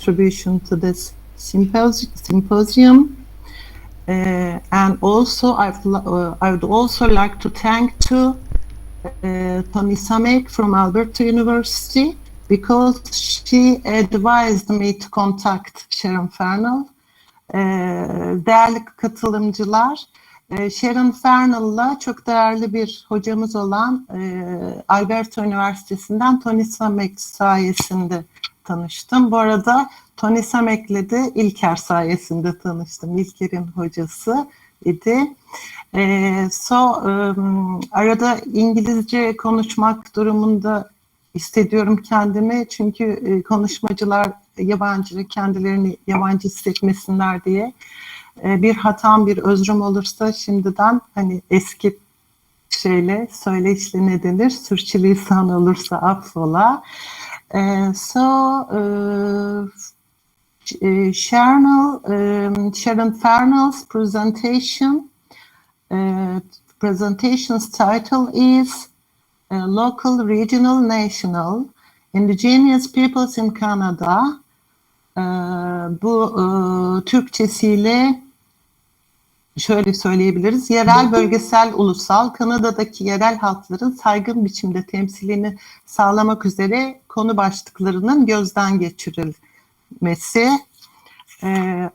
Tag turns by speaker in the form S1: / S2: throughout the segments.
S1: contribution to this symposium. And also, I would also like to thank Tony Samek from Alberta University, because she advised me to contact Sharon Farnel. Değerli katılımcılar, Sharon Farnel'la çok değerli bir hocamız olan Alberta Üniversitesi'nden Tony Samek sayesinde tanıştım. Bu arada Tony Samek'le de İlker sayesinde tanıştım. İlker'in hocası idi. Arada İngilizce konuşmak durumunda hissediyorum kendimi. Çünkü konuşmacılar kendilerini yabancı hissetmesinler diye. Bir hatam, bir özrüm olursa şimdiden hani eski söyleyişle ne denir? Sürçülisan olursa affola. Sharon Farnel's presentation's title is Local, Regional, National, Indigenous Peoples in Canada. Bu Türkçesiyle şöyle söyleyebiliriz. Yerel, bölgesel, ulusal, Kanada'daki yerel halkların saygın biçimde temsilini sağlamak üzere konu başlıklarının gözden geçirilmesi.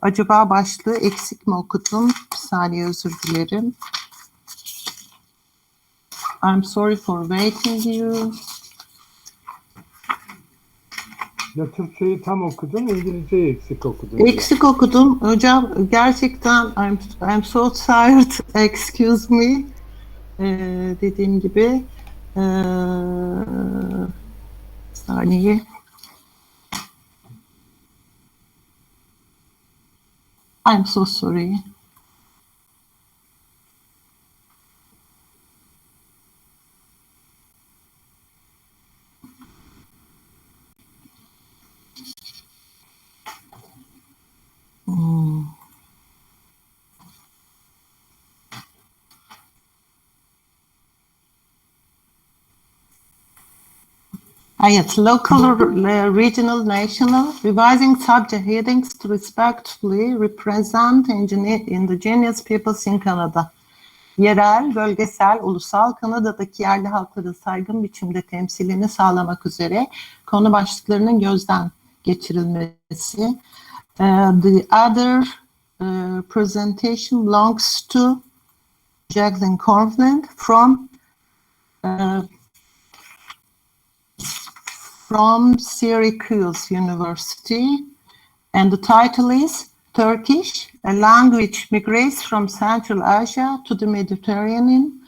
S1: Acaba başlığı eksik mi okudum? Bir saniye, özür dilerim. I'm sorry for waiting you.
S2: Ya Türkçeyi tam okudun, İngilizceyi eksik okudun.
S1: Eksik okudum. Hocam gerçekten I'm so tired. Excuse me. Dediğim gibi. Saniye. I'm so sorry. Yes, local, regional, national, revising subject headings to respectfully represent indigenous peoples in Canada. Yerel, bölgesel, ulusal, Kanada'daki yerli halkların saygın biçimde temsilini sağlamak üzere konu başlıklarının gözden geçirilmesi. The other presentation belongs to Jaklin Kornfilt from Syracuse University, and the title is Turkish, a language migrates from Central Asia to the Mediterranean.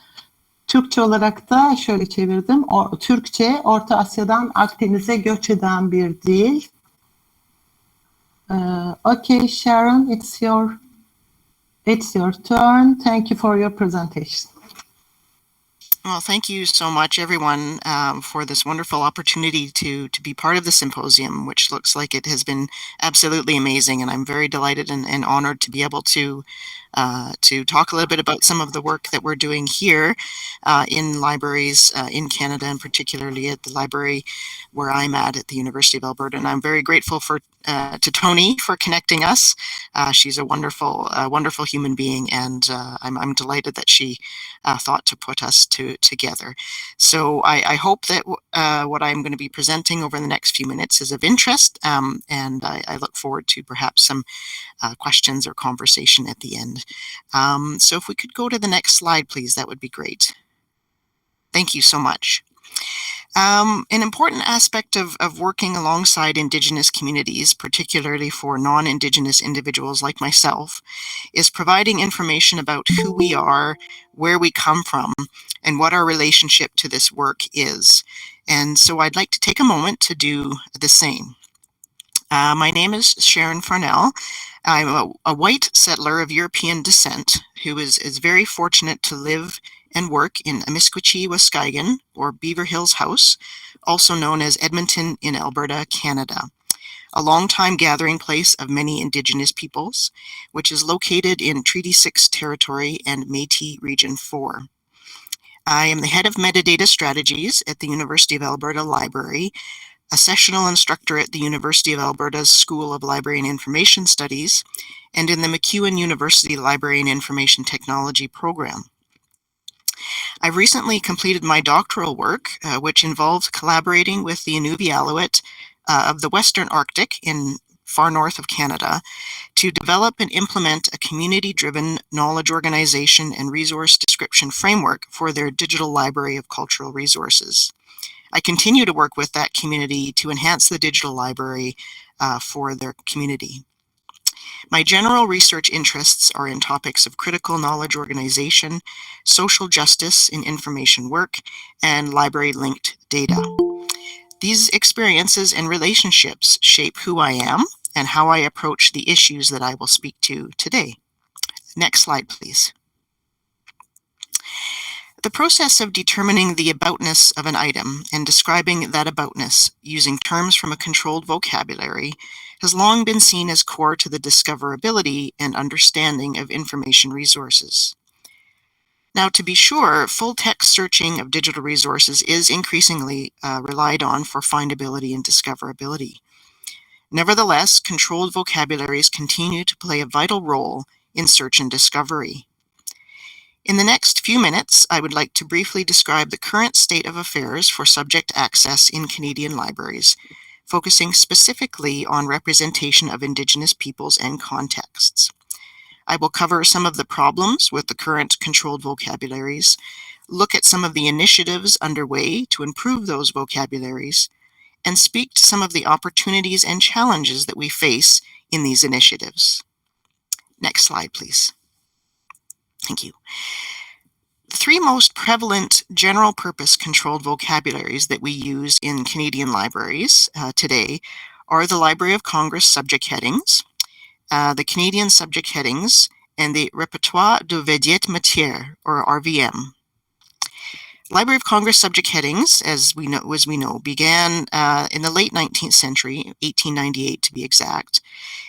S1: Türkçe olarak da şöyle çevirdim. Türkçe, Orta Asya'dan Akdeniz'e göç eden bir dil. Okay, Sharon, it's your turn. Thank you for your presentation.
S3: Well, thank you so much, everyone, for this wonderful opportunity to be part of the symposium, which looks like it has been absolutely amazing. And I'm very delighted and honored to be able to talk a little bit about some of the work that we're doing here in libraries in Canada, and particularly at the library where I'm at the University of Alberta. And I'm very grateful to Tony for connecting us. She's a wonderful human being, and I'm delighted that she thought to put us together. So I hope that what I'm going to be presenting over the next few minutes is of interest, and I look forward to perhaps some questions or conversation at the end. So if we could go to the next slide, please, that would be great. Thank you so much. An important aspect of working alongside Indigenous communities, particularly for non-Indigenous individuals like myself, is providing information about who we are, where we come from, and what our relationship to this work is. And so I'd like to take a moment to do the same. My name is Sharon Farnel. I'm a white settler of European descent who is very fortunate to live and work in Amiskwaci, Waskagan, or Beaver Hills House, also known as Edmonton in Alberta, Canada, a long-time gathering place of many Indigenous peoples, which is located in Treaty 6 territory and Métis Region 4. I am the head of metadata strategies at the University of Alberta Library, a sessional instructor at the University of Alberta's School of Library and Information Studies, and in the MacEwan University Library and Information Technology program. I've recently completed my doctoral work, which involves collaborating with the Inuvialuit of the Western Arctic in far north of Canada to develop and implement a community-driven knowledge organization and resource description framework for their digital library of cultural resources. I continue to work with that community to enhance the digital library for their community. My general research interests are in topics of critical knowledge organization, social justice in information work, and library-linked data. These experiences and relationships shape who I am and how I approach the issues that I will speak to today. Next slide, please. The process of determining the aboutness of an item and describing that aboutness using terms from a controlled vocabulary has long been seen as core to the discoverability and understanding of information resources. Now, to be sure, full-text searching of digital resources is increasingly relied on for findability and discoverability. Nevertheless, controlled vocabularies continue to play a vital role in search and discovery. In the next few minutes, I would like to briefly describe the current state of affairs for subject access in Canadian libraries, focusing specifically on representation of Indigenous peoples and contexts. I will cover some of the problems with the current controlled vocabularies, look at some of the initiatives underway to improve those vocabularies, and speak to some of the opportunities and challenges that we face in these initiatives. Next slide, please. Thank you. The three most prevalent general-purpose controlled vocabularies that we use in Canadian libraries today are the Library of Congress subject headings, the Canadian subject headings, and the Répertoire de Vedette Matière, or RVM. Library of Congress subject headings, as we know, began in the late 19th century, 1898 to be exact,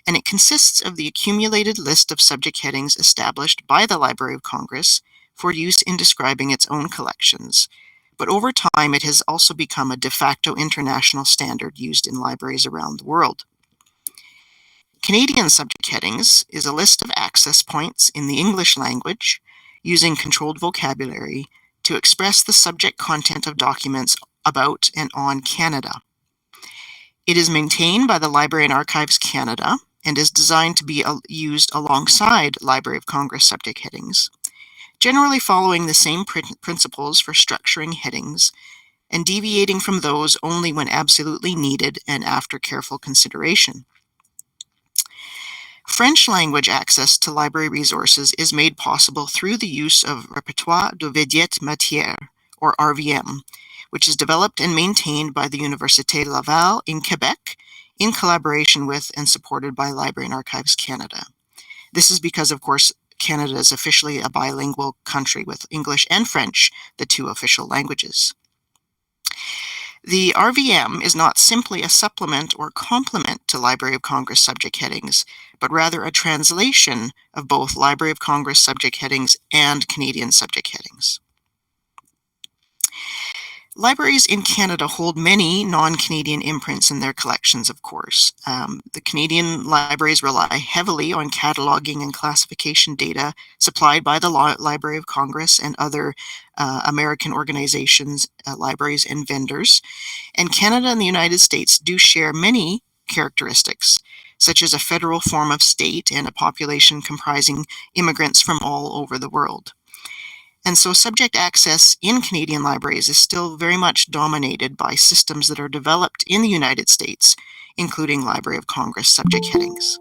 S3: and it consists of the accumulated list of subject headings established by the Library of Congress for use in describing its own collections. But over time, it has also become a de facto international standard used in libraries around the world. Canadian subject headings is a list of access points in the English language using controlled vocabulary to express the subject content of documents about and on Canada. It is maintained by the Library and Archives Canada and is designed to be used alongside Library of Congress subject headings, generally following the same principles for structuring headings and deviating from those only when absolutely needed and after careful consideration. French language access to library resources is made possible through the use of Répertoire de Vedette Matière, or RVM, which is developed and maintained by the Université Laval in Quebec in collaboration with and supported by Library and Archives Canada. This is because, of course, Canada is officially a bilingual country with English and French, the two official languages. The RVM is not simply a supplement or complement to Library of Congress subject headings, but rather a translation of both Library of Congress subject headings and Canadian subject headings. Libraries in Canada hold many non-Canadian imprints in their collections, of course. The Canadian libraries rely heavily on cataloging and classification data supplied by the Library of Congress and other American organizations, libraries, and vendors. And Canada and the United States do share many characteristics, such as a federal form of state and a population comprising immigrants from all over the world. And so subject access in Canadian libraries is still very much dominated by systems that are developed in the United States, including Library of Congress subject headings.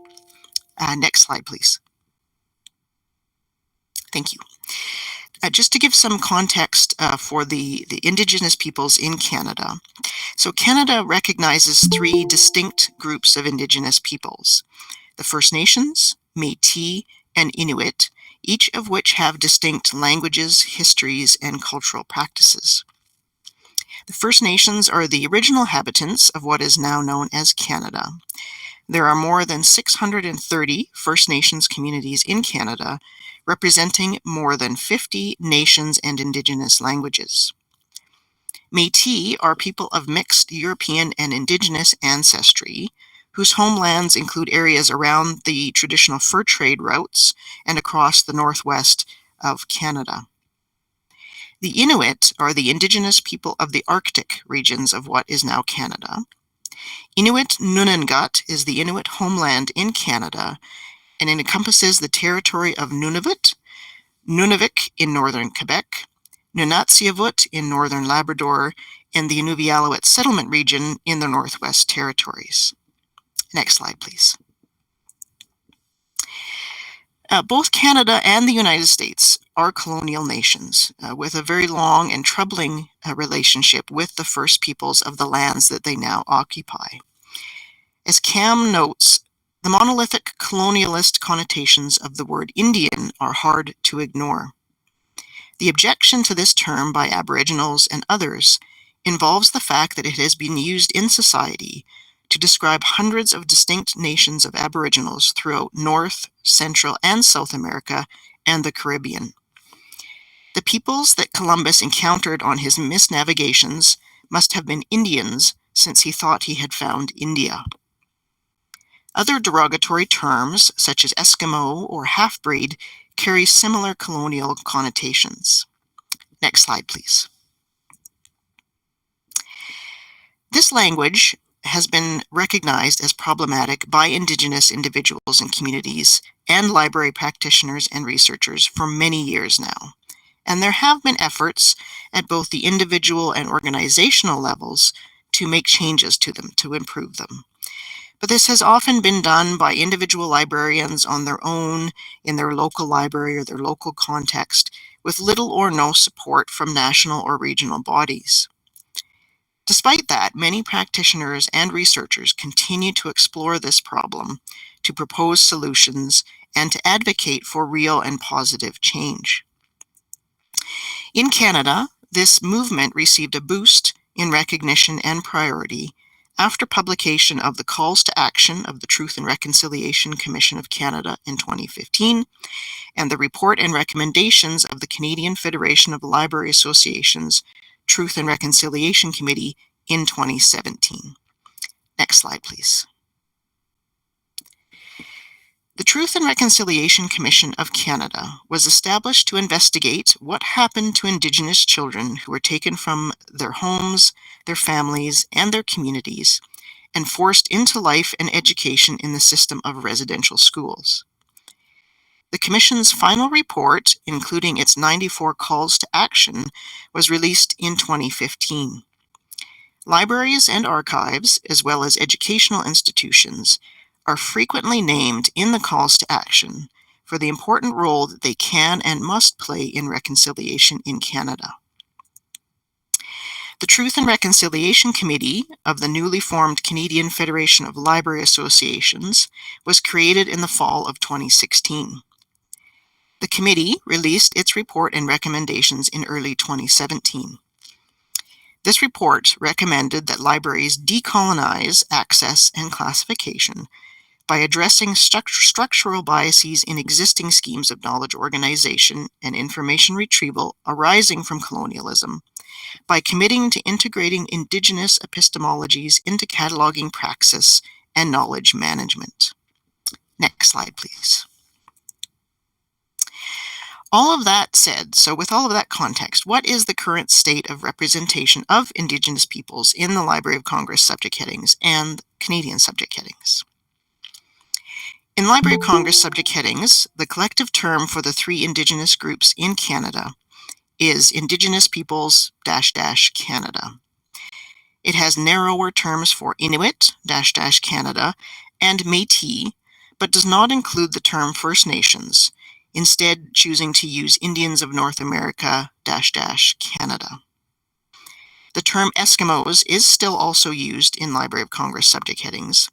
S3: Next slide, please. Thank you. Just to give some context for the Indigenous peoples in Canada. So Canada recognizes three distinct groups of Indigenous peoples: the First Nations, Métis, and Inuit, each of which have distinct languages, histories, and cultural practices. The First Nations are the original inhabitants of what is now known as Canada. There are more than 630 First Nations communities in Canada, representing more than 50 nations and Indigenous languages. Métis are people of mixed European and Indigenous ancestry, whose homelands include areas around the traditional fur trade routes and across the northwest of Canada. The Inuit are the Indigenous people of the Arctic regions of what is now Canada. Inuit Nunavut is the Inuit homeland in Canada, and it encompasses the territory of Nunavut, Nunavik in northern Quebec, Nunatsiavut in northern Labrador, and the Inuvialuit settlement region in the Northwest Territories. Next slide, please. Both Canada and the United States are colonial nations with a very long and troubling relationship with the First Peoples of the lands that they now occupy. As Cam notes, the monolithic colonialist connotations of the word Indian are hard to ignore. The objection to this term by Aboriginals and others involves the fact that it has been used in society to describe hundreds of distinct nations of Aboriginals throughout North, Central, and South America and the Caribbean. The peoples that Columbus encountered on his misnavigations must have been Indians, since he thought he had found India. Other derogatory terms, such as Eskimo or half-breed, carry similar colonial connotations. Next slide, please. This language has been recognized as problematic by Indigenous individuals and communities and library practitioners and researchers for many years now. And there have been efforts at both the individual and organizational levels to make changes to them, to improve them. But this has often been done by individual librarians on their own, in their local library or their local context, with little or no support from national or regional bodies. Despite that, many practitioners and researchers continue to explore this problem, to propose solutions, and to advocate for real and positive change. In Canada, this movement received a boost in recognition and priority after publication of the Calls to Action of the Truth and Reconciliation Commission of Canada in 2015, and the report and recommendations of the Canadian Federation of Library Associations Truth and Reconciliation Committee in 2017. Next slide, please. The Truth and Reconciliation Commission of Canada was established to investigate what happened to Indigenous children who were taken from their homes, their families, and their communities, and forced into life and education in the system of residential schools. The Commission's final report, including its 94 calls to action, was released in 2015. Libraries and archives, as well as educational institutions, are frequently named in the calls to action for the important role that they can and must play in reconciliation in Canada. The Truth and Reconciliation Committee of the newly formed Canadian Federation of Library Associations was created in the fall of 2016. The committee released its report and recommendations in early 2017. This report recommended that libraries decolonize access and classification by addressing structural biases in existing schemes of knowledge organization and information retrieval arising from colonialism, by committing to integrating Indigenous epistemologies into cataloging praxis and knowledge management. Next slide, please. All of that said, so with all of that context, what is the current state of representation of Indigenous peoples in the Library of Congress subject headings and Canadian subject headings? In Library of Congress subject headings, the collective term for the three Indigenous groups in Canada is Indigenous Peoples -- Canada. It has narrower terms for Inuit -- Canada and Métis, but does not include the term First Nations, instead choosing to use Indians of North America -- Canada. The term Eskimos is still also used in Library of Congress subject headings,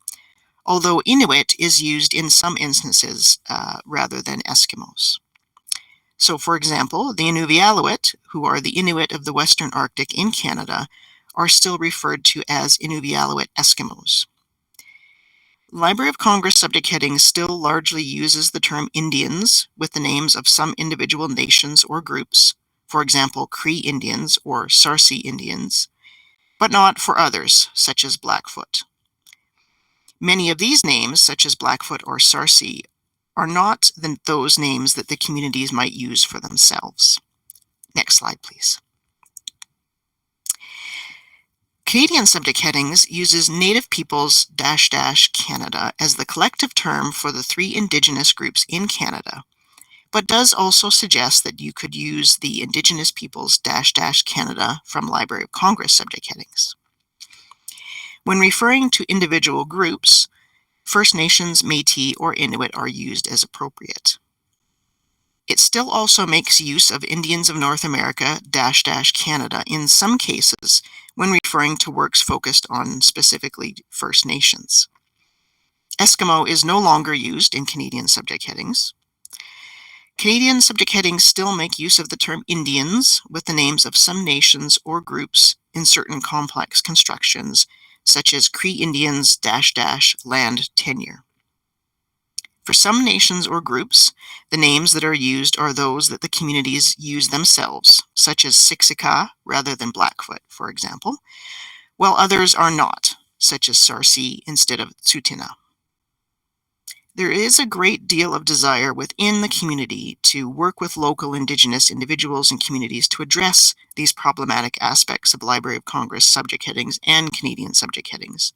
S3: although Inuit is used in some instances rather than Eskimos. So, for example, the Inuvialuit, who are the Inuit of the Western Arctic in Canada, are still referred to as Inuvialuit Eskimos. Library of Congress subject heading still largely uses the term Indians with the names of some individual nations or groups, for example, Cree Indians or Sarsi Indians, but not for others, such as Blackfoot. Many of these names, such as Blackfoot or Sarsi, are not those names that the communities might use for themselves. Next slide, please. Canadian subject headings uses Native Peoples -- Canada as the collective term for the 3 Indigenous groups in Canada, but does also suggest that you could use the Indigenous Peoples -- Canada from Library of Congress subject headings. When referring to individual groups, First Nations, Métis, or Inuit are used as appropriate. It still also makes use of Indians of North America -- Canada in some cases when referring to works focused on specifically First Nations. Eskimo is no longer used in Canadian subject headings. Canadian subject headings still make use of the term Indians with the names of some nations or groups in certain complex constructions, such as Cree Indians -- land tenure. For some nations or groups, the names that are used are those that the communities use themselves, such as Siksika rather than Blackfoot, for example, while others are not, such as Sarsi instead of Tsuut'ina. There is a great deal of desire within the community to work with local Indigenous individuals and communities to address these problematic aspects of Library of Congress subject headings and Canadian subject headings.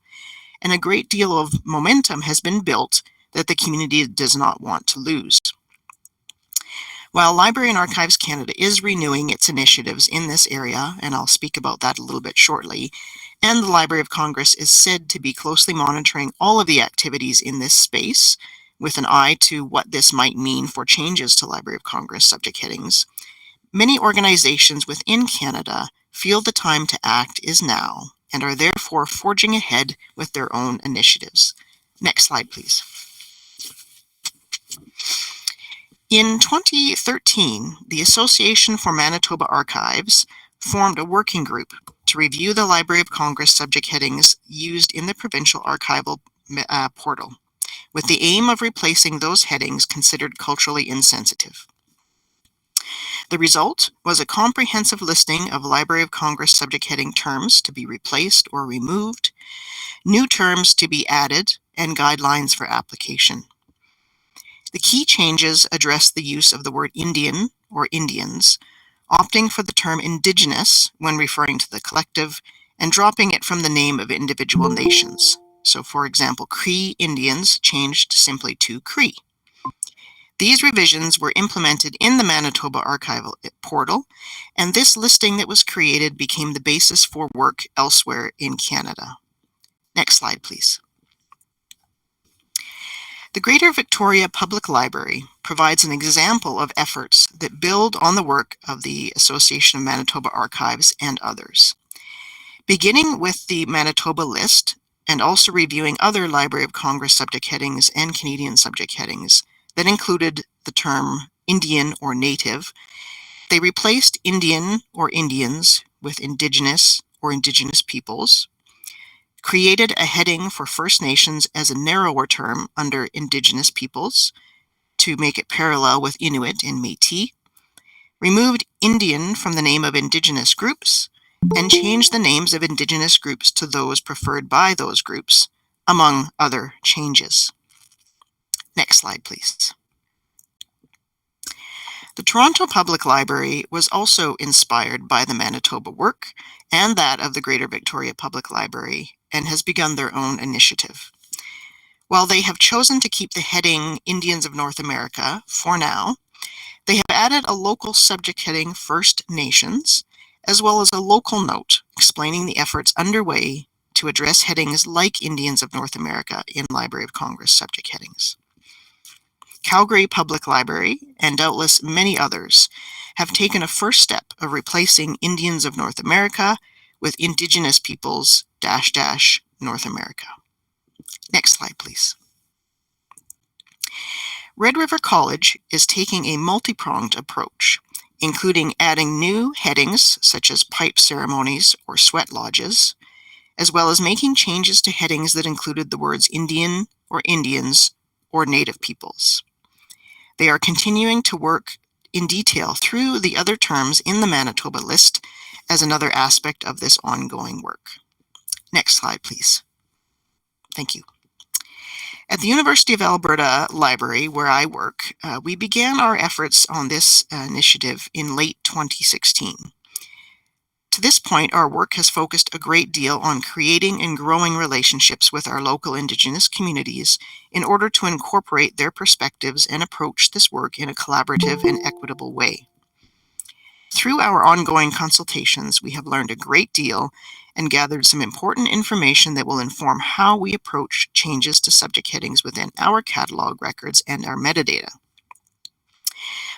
S3: And a great deal of momentum has been built that the community does not want to lose. While Library and Archives Canada is renewing its initiatives in this area, and I'll speak about that a little bit shortly, and the Library of Congress is said to be closely monitoring all of the activities in this space with an eye to what this might mean for changes to Library of Congress subject headings, many organizations within Canada feel the time to act is now and are therefore forging ahead with their own initiatives. Next slide, please. In 2013, the Association for Manitoba Archives formed a working group to review the Library of Congress subject headings used in the provincial archival portal, with the aim of replacing those headings considered culturally insensitive. The result was a comprehensive listing of Library of Congress subject heading terms to be replaced or removed, new terms to be added, and guidelines for application. The key changes address the use of the word Indian or Indians, opting for the term Indigenous when referring to the collective, and dropping it from the name of individual nations. So, for example, Cree Indians changed simply to Cree. These revisions were implemented in the Manitoba Archival portal, and this listing that was created became the basis for work elsewhere in Canada. Next slide, please. The Greater Victoria Public Library provides an example of efforts that build on the work of the Association of Manitoba Archives and others. Beginning with the Manitoba list, and also reviewing other Library of Congress subject headings and Canadian subject headings that included the term Indian or Native, they replaced Indian or Indians with Indigenous or Indigenous peoples, created a heading for First Nations as a narrower term under Indigenous peoples to make it parallel with Inuit and Métis, removed Indian from the name of Indigenous groups, and changed the names of Indigenous groups to those preferred by those groups, among other changes. Next slide, please. The Toronto Public Library was also inspired by the Manitoba work and that of the Greater Victoria Public Library, and has begun their own initiative. While they have chosen to keep the heading Indians of North America for now, they have added a local subject heading First Nations, as well as a local note explaining the efforts underway to address headings like Indians of North America in Library of Congress subject headings. Calgary Public Library, and doubtless many others, have taken a first step of replacing Indians of North America with Indigenous peoples -- North America. Next slide, please. Red River College is taking a multi-pronged approach, including adding new headings such as pipe ceremonies or sweat lodges, as well as making changes to headings that included the words Indian or Indians or Native peoples. They are continuing to work in detail through the other terms in the Manitoba list as another aspect of this ongoing work. Next slide, please. Thank you. At the University of Alberta Library, where I work, we began our efforts on this initiative in late 2016. To this point, our work has focused a great deal on creating and growing relationships with our local Indigenous communities in order to incorporate their perspectives and approach this work in a collaborative and equitable way. Through our ongoing consultations, we have learned a great deal and gathered some important information that will inform how we approach changes to subject headings within our catalog records and our metadata.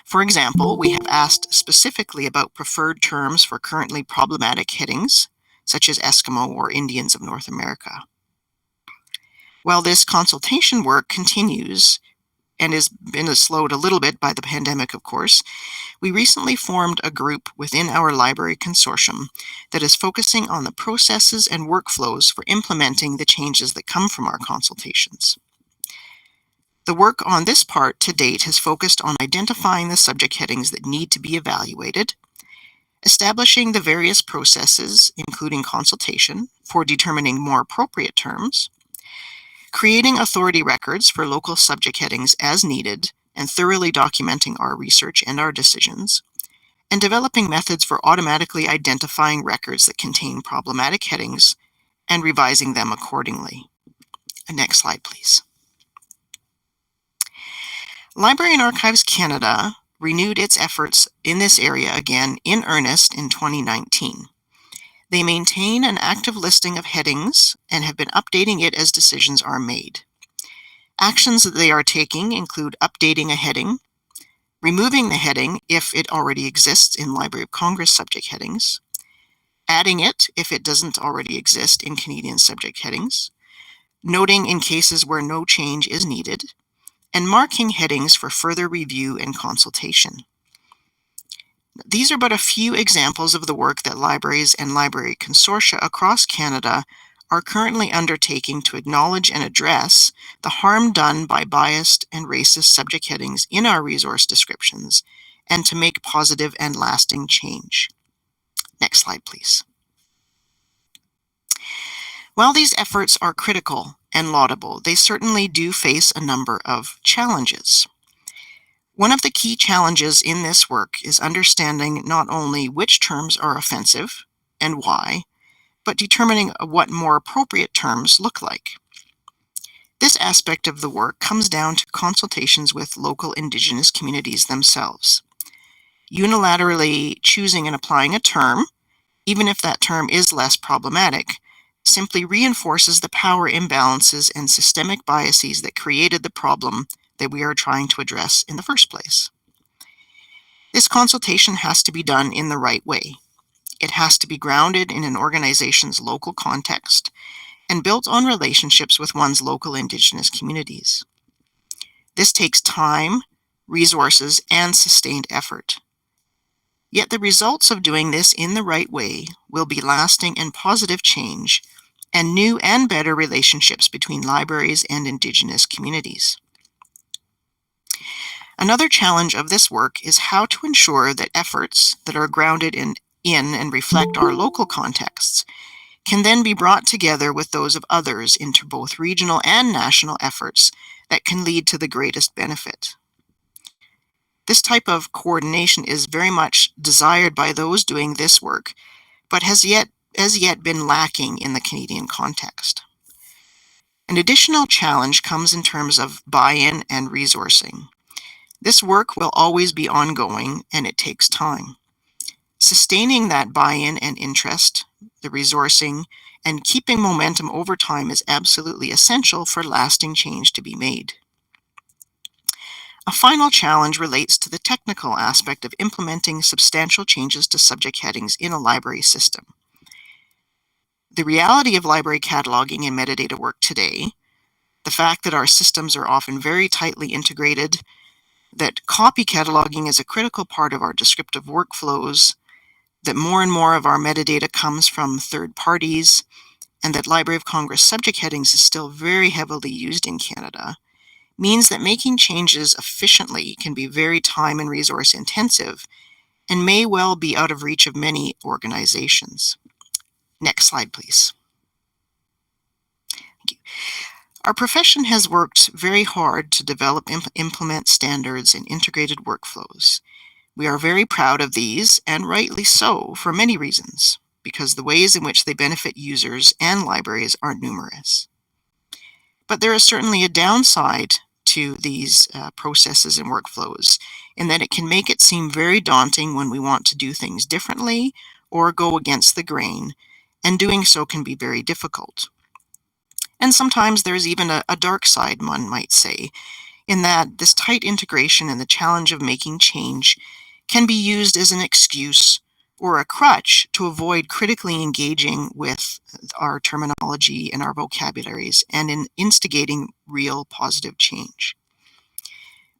S3: For example, we have asked specifically about preferred terms for currently problematic headings, such as Eskimo or Indians of North America. While this consultation work continues and has been slowed a little bit by the pandemic, of course, we recently formed a group within our library consortium that is focusing on the processes and workflows for implementing the changes that come from our consultations. The work on this part to date has focused on identifying the subject headings that need to be evaluated, establishing the various processes, including consultation, for determining more appropriate terms, creating authority records for local subject headings as needed, and thoroughly documenting our research and our decisions, and developing methods for automatically identifying records that contain problematic headings and revising them accordingly. Next slide, please. Library and Archives Canada renewed its efforts in this area again in earnest in 2019. They maintain an active listing of headings and have been updating it as decisions are made. Actions that they are taking include updating a heading, removing the heading if it already exists in Library of Congress subject headings, adding it if it doesn't already exist in Canadian subject headings, noting in cases where no change is needed, and marking headings for further review and consultation. These are but a few examples of the work that libraries and library consortia across Canada are currently undertaking to acknowledge and address the harm done by biased and racist subject headings in our resource descriptions and to make positive and lasting change. Next slide, please. While these efforts are critical and laudable, they certainly do face a number of challenges. One of the key challenges in this work is understanding not only which terms are offensive and why, but determining what more appropriate terms look like. This aspect of the work comes down to consultations with local Indigenous communities themselves. Unilaterally choosing and applying a term, even if that term is less problematic, simply reinforces the power imbalances and systemic biases that created the problem that we are trying to address in the first place. This consultation has to be done in the right way. It has to be grounded in an organization's local context and built on relationships with one's local Indigenous communities. This takes time, resources, and sustained effort. Yet the results of doing this in the right way will be lasting and positive change and new and better relationships between libraries and Indigenous communities. Another challenge of this work is how to ensure that efforts that are grounded in and reflect our local contexts can then be brought together with those of others into both regional and national efforts that can lead to the greatest benefit. This type of coordination is very much desired by those doing this work, but has yet been lacking in the Canadian context. An additional challenge comes in terms of buy-in and resourcing. This work will always be ongoing and it takes time. Sustaining that buy-in and interest, the resourcing, and keeping momentum over time is absolutely essential for lasting change to be made. A final challenge relates to the technical aspect of implementing substantial changes to subject headings in a library system. The reality of library cataloging and metadata work today, the fact that our systems are often very tightly integrated, that copy cataloging is a critical part of our descriptive workflows, that more and more of our metadata comes from third parties, and that Library of Congress subject headings is still very heavily used in Canada, means that making changes efficiently can be very time and resource intensive and may well be out of reach of many organizations. Next slide, please. Thank you. Our profession has worked very hard to develop and implement standards and integrated workflows. We are very proud of these, and rightly so, for many reasons, because the ways in which they benefit users and libraries are numerous. But there is certainly a downside to these processes and workflows, in that it can make it seem very daunting when we want to do things differently or go against the grain, and doing so can be very difficult. And sometimes there's even a dark side, one might say, in that this tight integration and the challenge of making change can be used as an excuse or a crutch to avoid critically engaging with our terminology and our vocabularies and in instigating real positive change.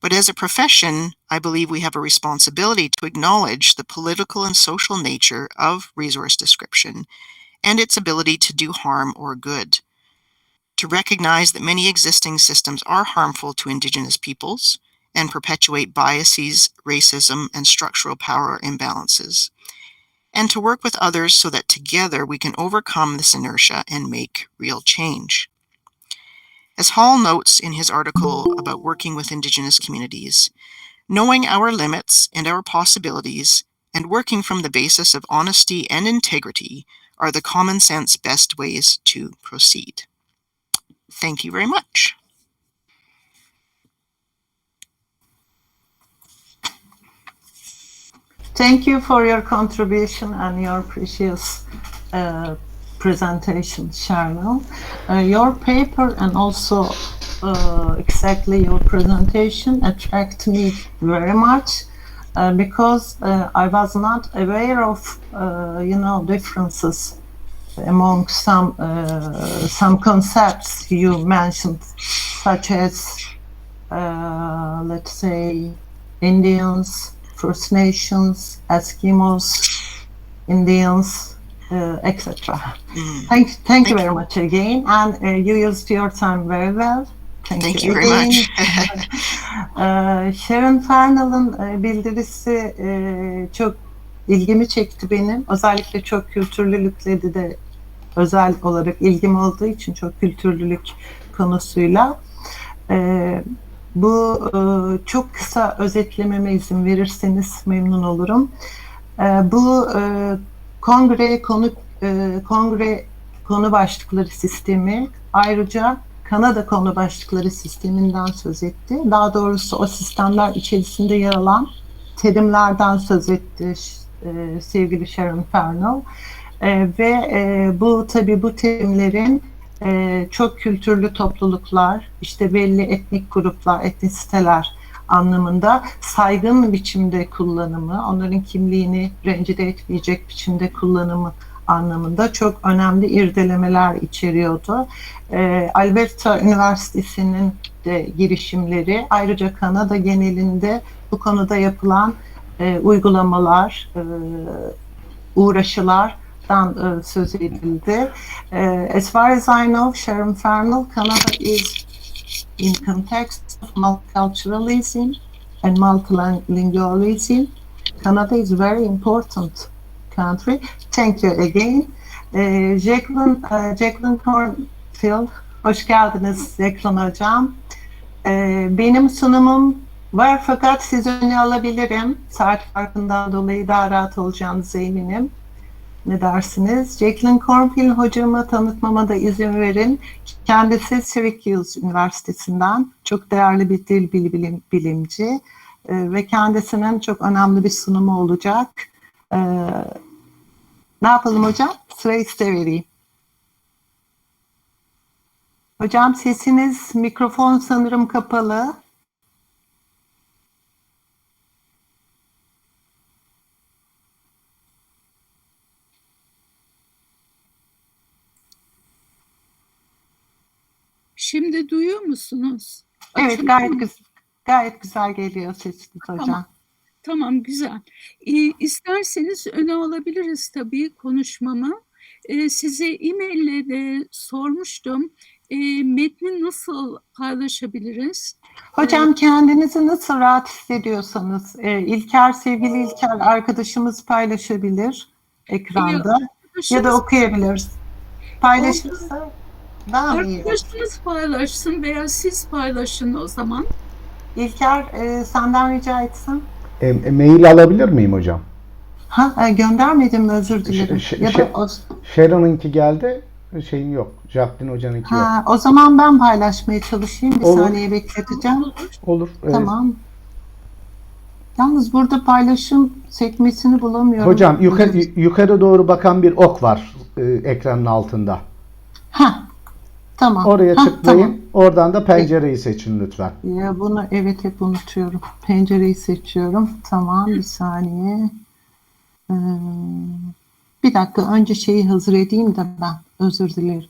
S3: But as a profession, I believe we have a responsibility to acknowledge the political and social nature of resource description and its ability to do harm or good, to recognize that many existing systems are harmful to Indigenous peoples and perpetuate biases, racism, and structural power imbalances, and to work with others so that together we can overcome this inertia and make real change. As Hall notes in his article about working with Indigenous communities, knowing our limits and our possibilities and working from the basis of honesty and integrity are the common sense best ways to proceed. Thank you very much.
S1: Thank you for your contribution and your precious presentation, Sharon. Your paper and also exactly your presentation attract me very much because I was not aware of differences among some concepts you mentioned, such as let's say Indians, First Nations, Eskimos, Indians, etc. Thank you very much again, and you used your time very well.
S3: Thank you very much.
S1: Sharon Farnel'ın bildirisi çok ilgimi çekti benim. Özellikle çok kültürlülükle de özel olarak ilgim olduğu için çok kültürlülük konusuyla. Bu çok kısa özetlememe izin verirseniz memnun olurum. Bu kongre konu başlıkları sistemi ayrıca Kanada konu başlıkları sisteminden söz etti. Daha doğrusu o sistemler içerisinde yer alan terimlerden söz etti sevgili Sharon Farnel. Ve bu tabii bu terimlerin çok kültürlü topluluklar, işte belli etnik gruplar, etnisiteler anlamında saygın biçimde kullanımı, onların kimliğini rencide etmeyecek biçimde kullanımı anlamında çok önemli irdelemeler içeriyordu. Alberta Üniversitesi'nin de girişimleri, ayrıca Kanada genelinde bu konuda yapılan uygulamalar, uğraşılardan söz edildi. As far as I know, Sharon Farnel, Canada is in context of multiculturalism and multilingualism. Canada is very important country. Thank you again. Jaklin Kornfilt, hoş geldiniz Jaklin Hocam. Benim sunumum var fakat siz öne alabilirim. Saat farkından dolayı daha rahat olacağınıza eminim. Ne dersiniz? Jaklin Kornfilt hocamı tanıtmama da izin verin. Kendisi Syracuse Üniversitesi'nden çok değerli bir dil bilimci ve kendisinin çok önemli bir sunumu olacak. Ne yapalım hocam? Sırayı size vereyim. Hocam sesiniz, mikrofon sanırım kapalı.
S4: Şimdi duyuyor musunuz?
S1: Evet, gayet güzel geliyor sesiniz hocam.
S4: Tamam, güzel. İsterseniz öne alabiliriz tabii konuşmamı. Size e-mail'le de sormuştum. Metni nasıl paylaşabiliriz?
S1: Hocam kendinizi nasıl rahat hissediyorsanız, İlker, sevgili İlker arkadaşımız paylaşabilir ekranda ya da
S4: Arkadaşımız,
S1: okuyabiliriz. Paylaşırsa daha mı iyi olur?
S4: arkadaşımız paylaşsın veya siz paylaşın o zaman.
S1: İlker, senden rica etsem.
S5: Mail alabilir miyim hocam?
S1: Göndermedim, özür dilerim. Ya da
S5: Sharon'ınki geldi. Şeyin yok. Jaklin hocanınki yok.
S1: o zaman ben paylaşmaya çalışayım. Bir
S5: Olur.
S1: saniye bekleteceğim.
S5: Olur.
S1: Tamam. Yalnız burada paylaşım sekmesini bulamıyorum.
S5: Hocam yukarı doğru bakan bir ok var ekranın altında.
S1: Tamam.
S5: Oraya tıklayın.
S1: Tamam.
S5: Oradan da pencereyi seçin lütfen.
S1: Ya bunu evet hep unutuyorum. Pencereyi seçiyorum. Tamam, bir saniye. Bir dakika, önce şeyi hazır edeyim de ben. Özür dilerim.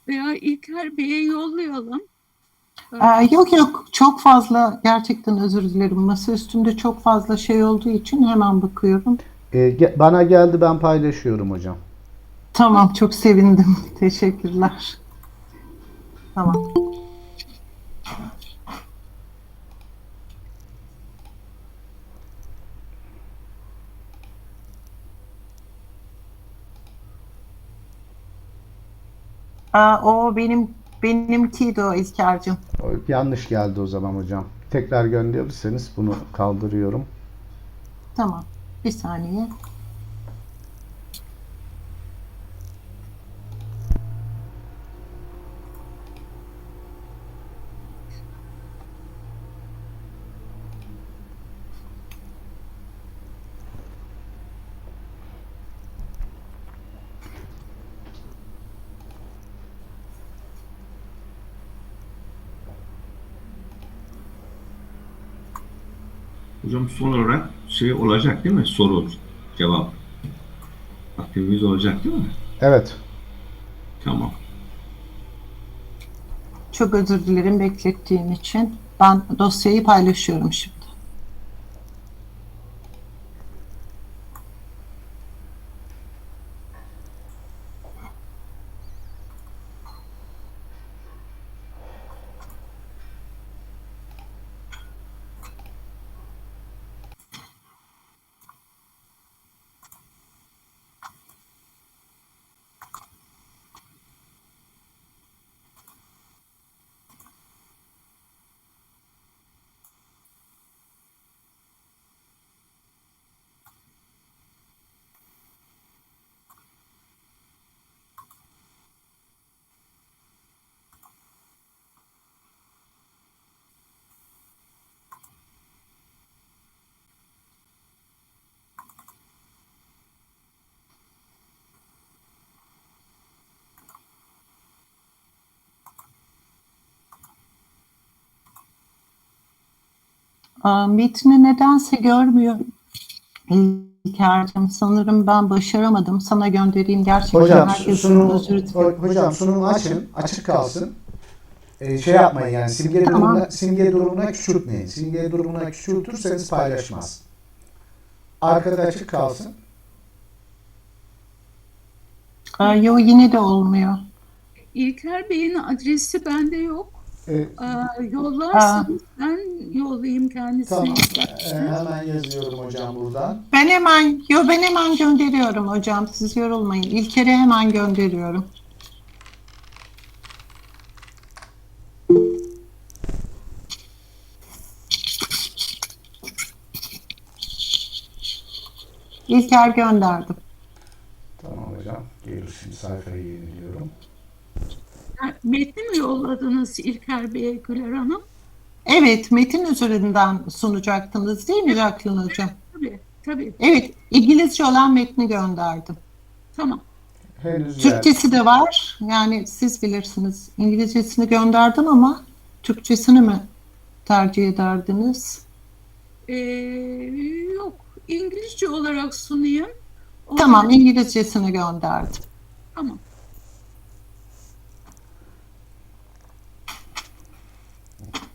S4: Veya İlker Bey'e yollayalım.
S1: Yok çok fazla, gerçekten özür dilerim. Masa üstünde çok fazla şey olduğu için hemen bakıyorum.
S5: Bana geldi, ben paylaşıyorum hocam.
S1: Tamam, çok sevindim. Teşekkürler. Tamam. O benimkiydi o İlker'cim.
S5: Yanlış geldi o zaman hocam. Tekrar gönderirseniz bunu kaldırıyorum.
S1: Tamam. Bir saniye.
S6: Hocam son olarak şey olacak değil mi? Soru, cevap aktivimiz olacak değil mi?
S5: Evet.
S6: Tamam.
S1: Çok özür dilerim beklettiğim için. Ben dosyayı paylaşıyorum şimdi. Metni nedense görmüyor İlker'cim. Sanırım ben başaramadım. Sana göndereyim. Gerçekten
S5: Hocam
S1: herkesin özür dilerim.
S5: hocam sunumu açın, açık kalsın. Şey yapmayın yani simge durumuna küçültmeyin. Simge durumuna küçültürseniz paylaşmaz. Arkada açık kalsın.
S1: Yo, yine de olmuyor.
S4: İlker Bey'in adresi bende yok.
S5: Ee,
S4: Yollarsanız ben yollayayım kendisine.
S5: Tamam. Hemen yazıyorum hocam buradan.
S1: Ben hemen gönderiyorum hocam. Siz yorulmayın. İlker'e hemen gönderiyorum. İlker gönderdim.
S5: Tamam hocam. Gelir şimdi sayfayı yeniliyorum.
S4: Metni mi yolladınız İlker Bey'e, Güler Hanım?
S1: Evet, metin üzerinden sunacaktınız değil mi Jaklin hocam?
S4: Tabii.
S1: Evet, İngilizce olan metni gönderdim.
S4: Tamam.
S5: Henüz
S1: Türkçesi de var. Yani siz bilirsiniz. İngilizcesini gönderdim ama Türkçesini mi? tercih ederdiniz?
S4: Yok, İngilizce olarak sunayım.
S1: Tamam, İngilizcesini gönderdim.
S4: Tamam.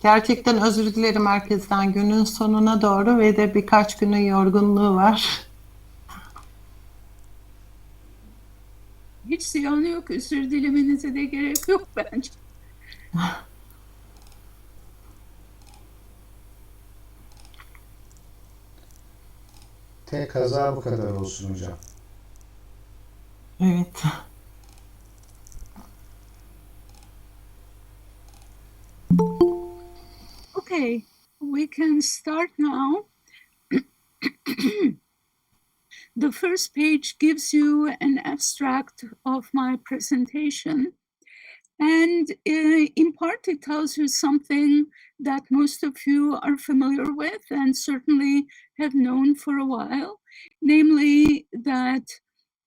S1: Gerçekten özür dilerim herkesten, günün sonuna doğru ve de birkaç günün yorgunluğu var.
S4: Hiç ziyanı yok. Özür dilemenize de gerek yok bence.
S5: Tek kaza bu kadar olsun hocam.
S1: Evet.
S4: Okay, we can start now. The first page gives you an abstract of my presentation. And in part, it tells you something that most of you are familiar with and certainly have known for a while, namely that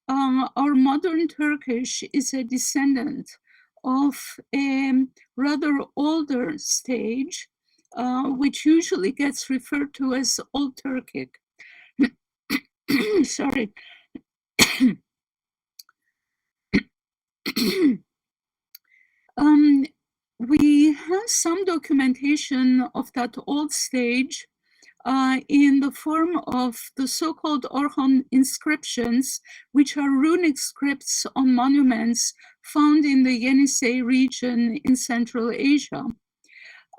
S4: our modern Turkish is a descendant of a rather older stage, which usually gets referred to as Old Turkic. Sorry. We have some documentation of that old stage in the form of the so-called Orhon inscriptions, which are runic scripts on monuments found in the Yenisei region in Central Asia.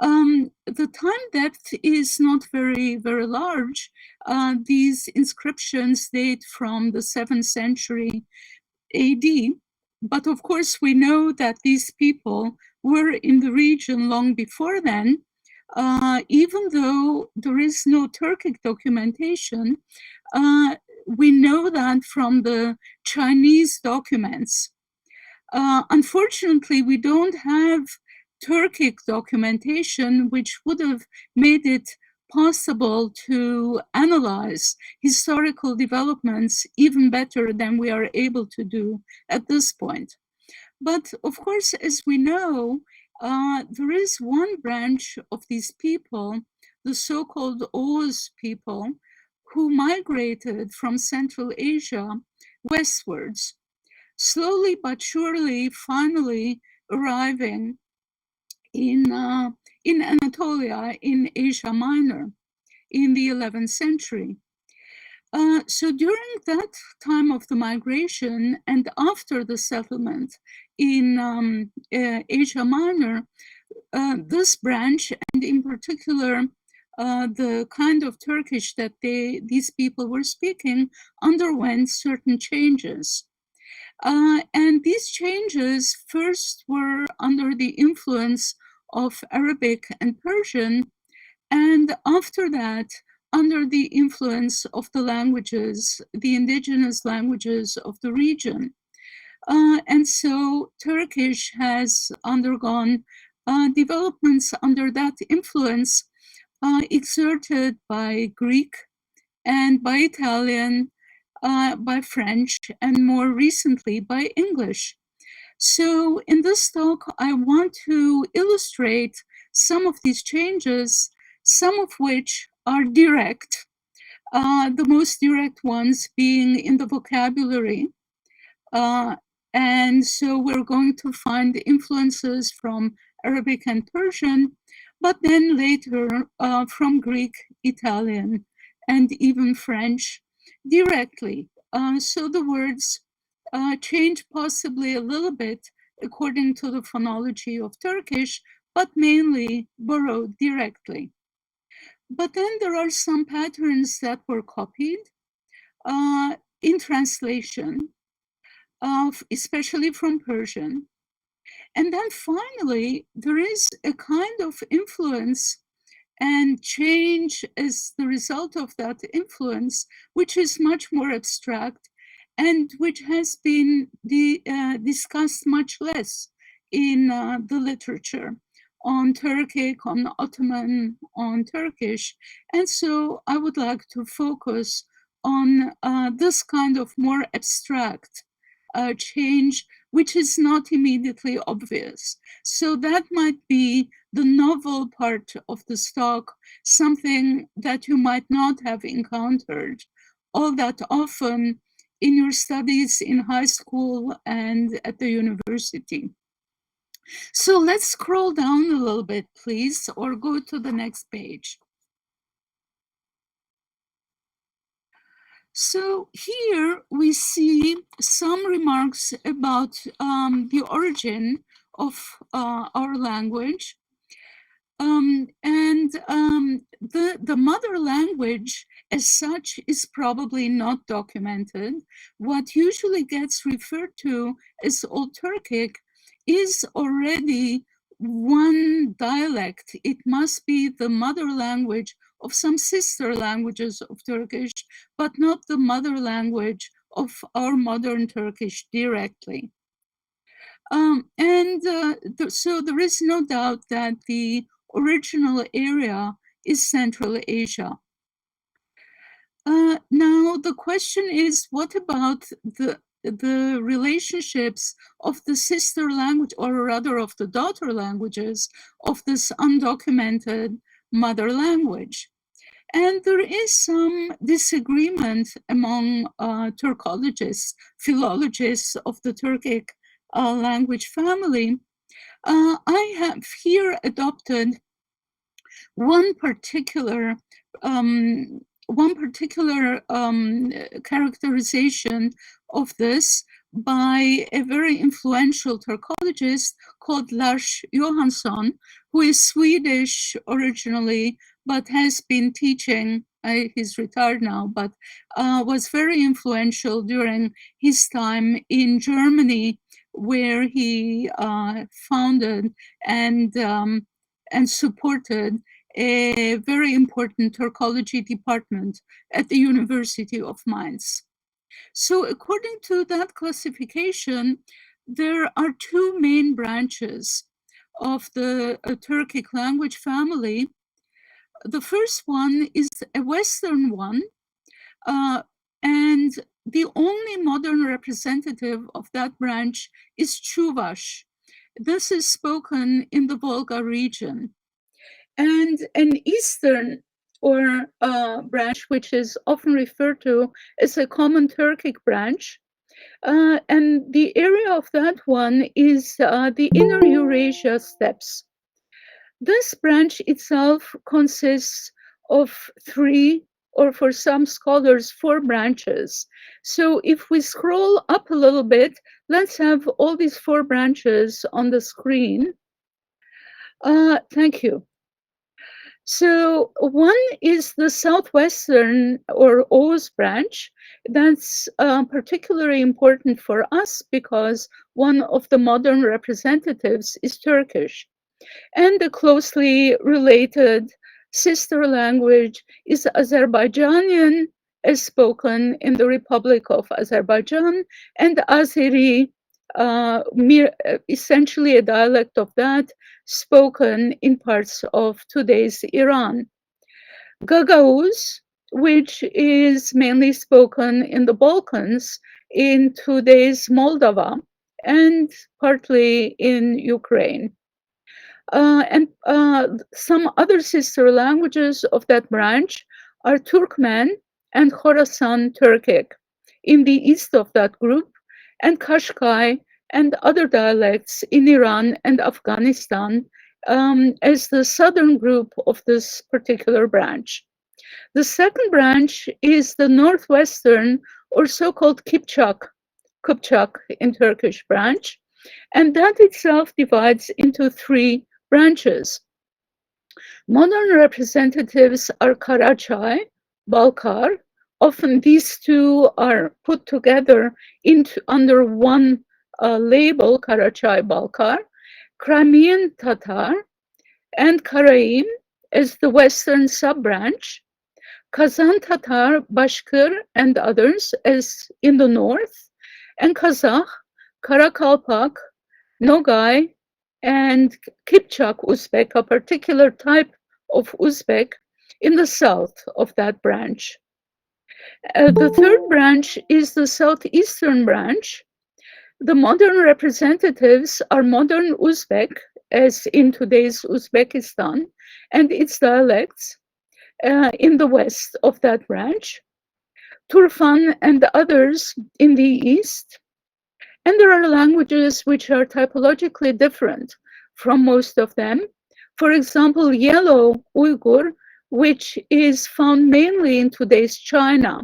S4: The time depth is not very, very large. These inscriptions date from the 7th century AD. But of course, we know that these people were in the region long before then. Even though there is no Turkic documentation, we know that from the Chinese documents. Unfortunately, we don't have Turkic documentation, which would have made it possible to analyze historical developments even better than we are able to do at this point. But of course, as we know, there is one branch of these people, the so-called Oghuz people, who migrated from Central Asia westwards, slowly but surely, finally arriving in Anatolia, in Asia Minor, in the 11th century. So during that time of the migration and after the settlement in Asia Minor, this branch, and in particular, the kind of Turkish that these people were speaking, underwent certain changes. And these changes first were under the influence of Arabic and Persian, and after that, under the influence of the languages, the indigenous languages of the region. And so Turkish has undergone developments under that influence exerted by Greek and by Italian, by French, and more recently by English. So in this talk, I want to illustrate some of these changes, some of which are direct, the most direct ones being in the vocabulary. And so we're going to find influences from Arabic and Persian, but then later from Greek, Italian, and even French directly. So the words change possibly a little bit according to the phonology of Turkish, but mainly borrowed directly. But then there are some patterns that were copied in translation, especially from Persian. And then finally, there is a kind of influence and change as the result of that influence, which is much more abstract and which has been discussed much less in the literature on Turkic, on Ottoman, on Turkish. And so I would like to focus on this kind of more abstract change, which is not immediately obvious. So that might be the novel part of the stock, something that you might not have encountered all that often in your studies in high school and at the university. So let's scroll down a little bit, please, or go to the next page. So here we see some remarks about the origin of our language. The mother language as such is probably not documented. What usually gets referred to as Old Turkic is already one dialect. It must be the mother language of some sister languages of Turkish, but not the mother language of our modern Turkish directly. So there is no doubt that the original area is Central Asia. Now the question is, what about the relationships of the sister language, or rather of the daughter languages of this undocumented mother language? And there is some disagreement among Turkologists, philologists of the Turkic language family. I have here adopted one particular characterization of this by a very influential Turkologist called Lars Johansson, who is Swedish originally, but has been teaching, he's retired now, but was very influential during his time in Germany, where he founded and supported a very important Turkology department at the University of Mainz. So according to that classification, there are two main branches of the Turkic language family. The first one is a Western one, and the only modern representative of that branch is Chuvash. This is spoken in the Volga region. And an Eastern or branch, which is often referred to as a common Turkic branch. And the area of that one is the Inner Eurasia steppes. This branch itself consists of 3, or for some scholars, 4 branches. So if we scroll up a little bit, let's have all these 4 branches on the screen. Thank you. So one is the Southwestern or Oğuz branch. That's particularly important for us because one of the modern representatives is Turkish. And the closely related sister language is Azerbaijanian, as spoken in the Republic of Azerbaijan, and Azeri, essentially a dialect of that, spoken in parts of today's Iran. Gagauz, which is mainly spoken in the Balkans, in today's Moldova, and partly in Ukraine. And some other sister languages of that branch are Turkmen and Khorasan Turkic in the east of that group, and Qashqai and other dialects in Iran and Afghanistan as the southern group of this particular branch. The second branch is the northwestern, or so-called Kipchak in Turkish branch, and that itself divides into 3 branches. Modern representatives are Karachay, Balkar. Often these 2 are put together under one label, Karachay, Balkar, Crimean Tatar, and Karaim as the western sub-branch, Kazan Tatar, Bashkir, and others as in the north, and Kazakh, Karakalpak, Nogay, and Kipchak Uzbek, a particular type of Uzbek, in the south of that branch. The third branch is the southeastern branch. The modern representatives are modern Uzbek, as in today's Uzbekistan, and its dialects in the west of that branch, Turfan and the others in the east. And there are languages which are typologically different from most of them. For example, Yellow Uyghur, which is found mainly in today's China.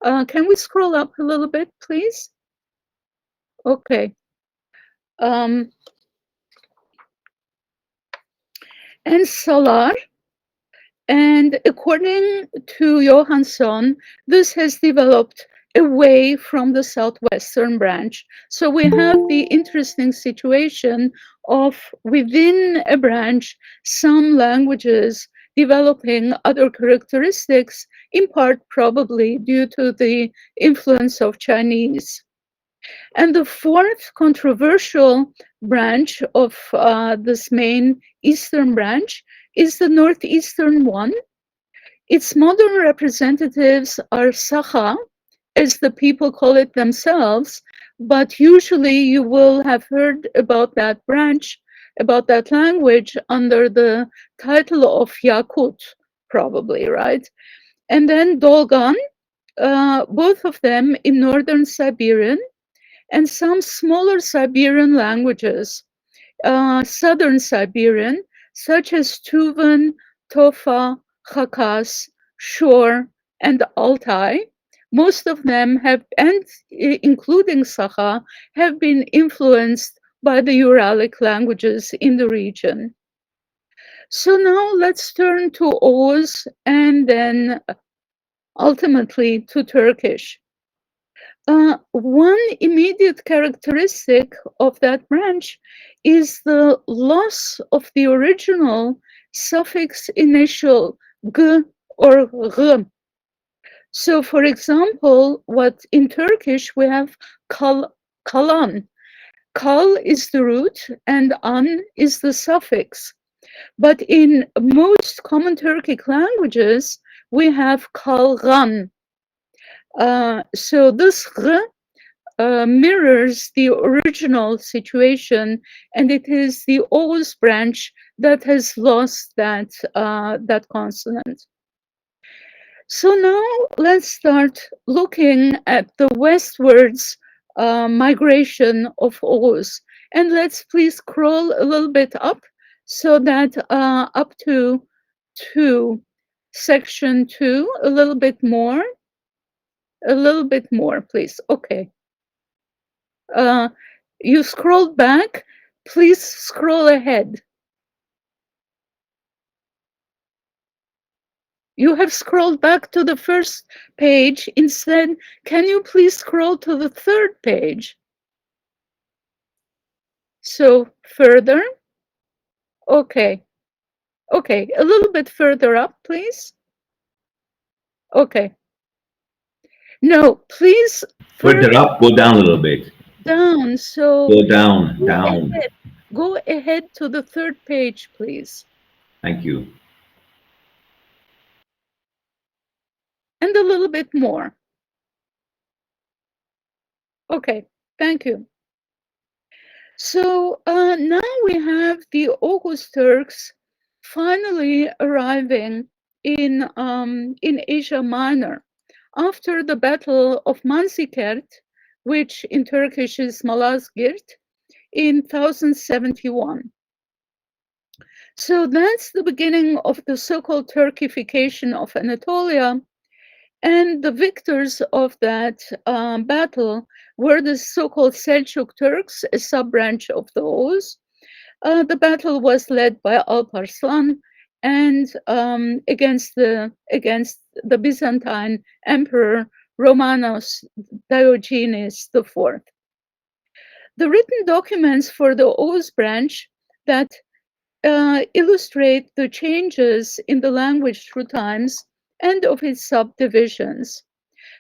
S4: Can we scroll up a little bit, please? Okay. And Salar. And according to Johansson, this has developed away from the southwestern branch. So we have the interesting situation of within a branch, some languages developing other characteristics, in part probably due to the influence of Chinese. And the fourth controversial branch of this main eastern branch is the northeastern one. Its modern representatives are Sakha, as the people call it themselves, but usually you will have heard about that branch, about that language under the title of Yakut, probably, right? And then Dolgan, both of them in northern Siberian, and some smaller Siberian languages, southern Siberian, such as Tuvan, Tofa, Khakas, Shor, and Altai. Most of them have, and including Sakha, have been influenced by the Uralic languages in the region. So now let's turn to Oghuz and then ultimately to Turkish. One immediate characteristic of that branch is the loss of the original suffix initial g or g. So, for example, what in Turkish we have kalan. Kal is the root and an is the suffix. But in most common Turkic languages, we have kalgan. So this mirrors the original situation, and it is the Oghuz branch that has lost that, that consonant. So now let's start looking at the westwards migration of Oghuz. And let's please scroll a little bit up so that up to section 2, a little bit more. A little bit more, please. Okay. You scrolled back. Please scroll ahead. You have scrolled back to the first page. Instead, can you please scroll to the third page? So further. Okay. Okay, a little bit further up, please. Okay. No, please.
S6: Further up, go down a little bit.
S4: Down, so.
S6: Go down, down.
S4: Ahead. Go ahead to the third page, please.
S6: Thank you.
S4: And a little bit more. Okay, thank you. So now we have the Oghuz Turks finally arriving in Asia Minor after the Battle of Manzikert, which in Turkish is Malazgirt, in 1071. So that's the beginning of the so-called Turkification of Anatolia. And the victors of that battle were the so-called Selçuk Turks, a sub-branch of the Oghuz. The battle was led by Alparslan and against the Byzantine Emperor Romanos Diogenes IV. The written documents for the Oghuz branch that illustrate the changes in the language through times and of its subdivisions.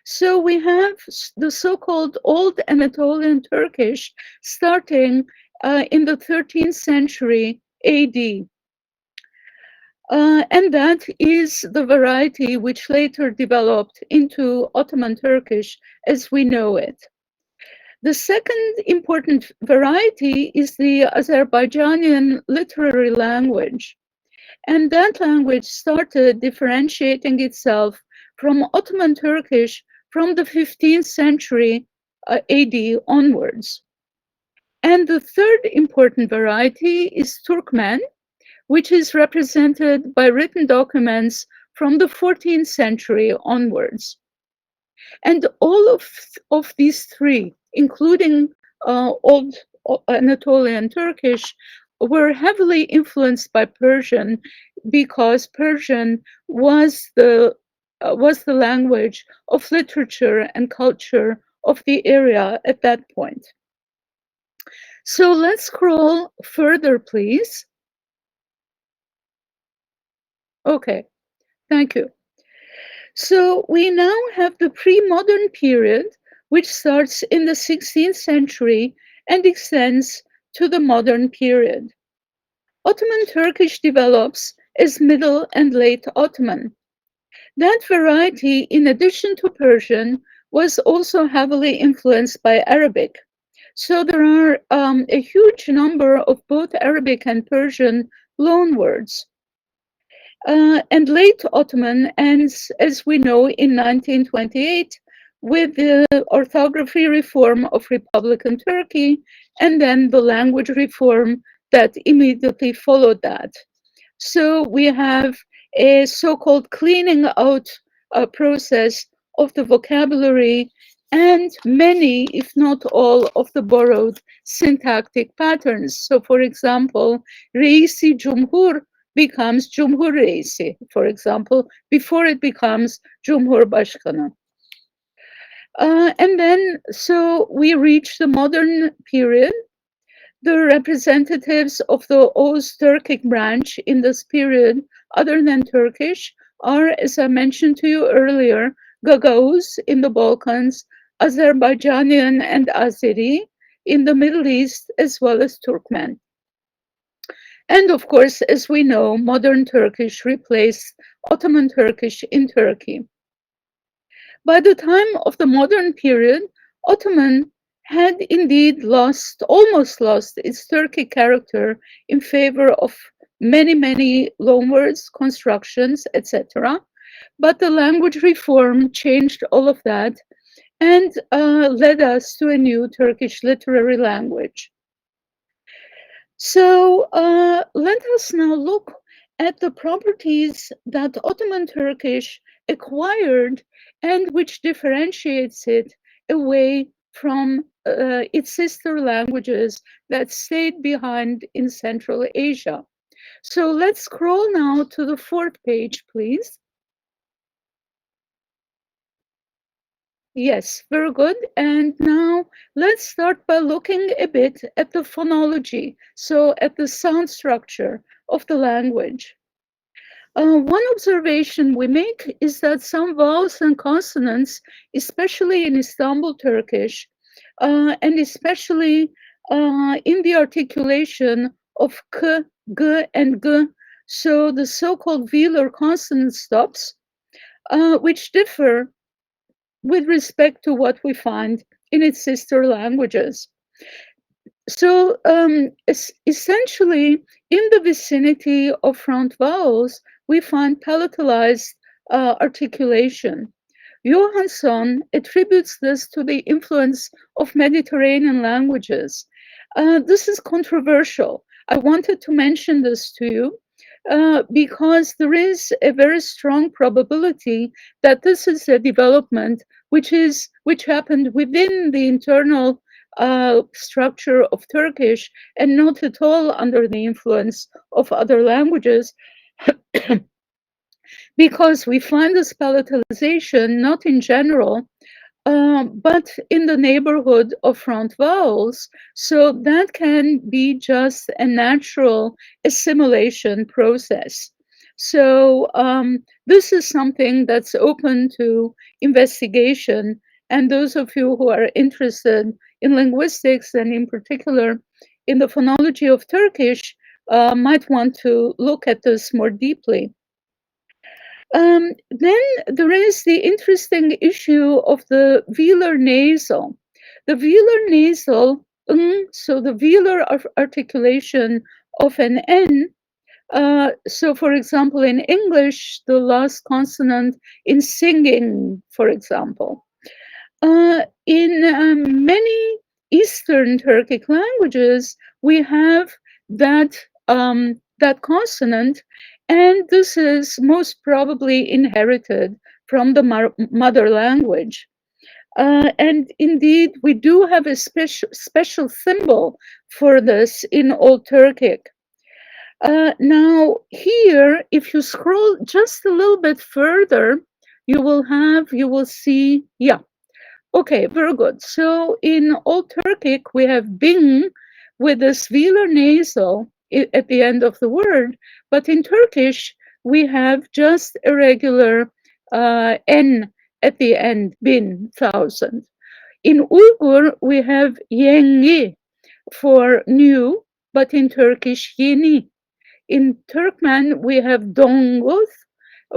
S4: So we have the so-called Old Anatolian Turkish starting in the 13th century AD. And that is the variety which later developed into Ottoman Turkish as we know it. The second important variety is the Azerbaijani literary language. And that language started differentiating itself from Ottoman Turkish from the 15th century AD onwards. And the third important variety is Turkmen, which is represented by written documents from the 14th century onwards. And all of these three, including Old Anatolian Turkish, were heavily influenced by Persian because Persian was the language of literature and culture of the area at that point. So let's scroll further, please. Okay, thank you. So we now have the pre-modern period, which starts in the 16th century and extends to the modern period. Ottoman Turkish develops as Middle and Late Ottoman. That variety, in addition to Persian, was also heavily influenced by Arabic. So there are a huge number of both Arabic and Persian loanwords. And Late Ottoman ends, as we know, in 1928 with the orthography reform of Republican Turkey and then the language reform that immediately followed that. So we have a so-called cleaning out process of the vocabulary and many, if not all, of the borrowed syntactic patterns. So for example, Reisi Cumhur becomes Cumhur Reisi, for example, before it becomes Cumhur Başkanı. And then, so we reach the modern period. The representatives of the Oghuz Turkic branch in this period, other than Turkish, are, as I mentioned to you earlier, Gagauz in the Balkans, Azerbaijani and Azeri in the Middle East, as well as Turkmen. And of course, as we know, modern Turkish replaced Ottoman Turkish in Turkey. By the time of the modern period, Ottoman had indeed almost lost its Turkic character in favor of many, many loanwords, constructions, etc. But the language reform changed all of that and led us to a new Turkish literary language. So let us now look at the properties that Ottoman Turkish acquired and which differentiates it away from its sister languages that stayed behind in Central Asia. So let's scroll now to the 4th page, please. Yes, very good. And now let's start by looking a bit at the phonology, so at the sound structure of the language. One observation we make is that some vowels and consonants, especially in Istanbul Turkish, and especially in the articulation of k, g, and g, so the so-called velar consonant stops, which differ with respect to what we find in its sister languages. So essentially, in the vicinity of front vowels, we find palatalized articulation. Johansson attributes this to the influence of Mediterranean languages. This is controversial. I wanted to mention this to you because there is a very strong probability that this is a development which happened within the internal structure of Turkish and not at all under the influence of other languages, because we find this palatalization not in general, but in the neighborhood of front vowels. So that can be just a natural assimilation process. So this is something that's open to investigation. And those of you who are interested in linguistics and in particular in the phonology of Turkish might want to look at this more deeply. Then there is the interesting issue of the velar nasal. The velar nasal, so the velar articulation of an N. So, for example, in English, the last consonant in singing, for example. In many Eastern Turkic languages, we have that that consonant, and this is most probably inherited from the mother language. And indeed, we do have a special symbol for this in Old Turkic. Now, here, if you scroll just a little bit further, you will see, yeah. Okay, very good. So in Old Turkic, we have bing with this velar nasal at the end of the word, but in Turkish, we have just a regular N at the end, bin, 1,000. In Uyghur, we have yengi for new, but in Turkish, yeni. In Turkmen, we have dongus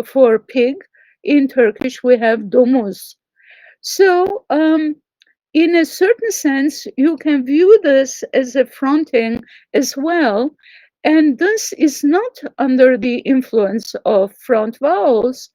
S4: for pig. In Turkish, we have domuz. So, in a certain sense, you can view this as a fronting as well. And this is not under the influence of front vowels,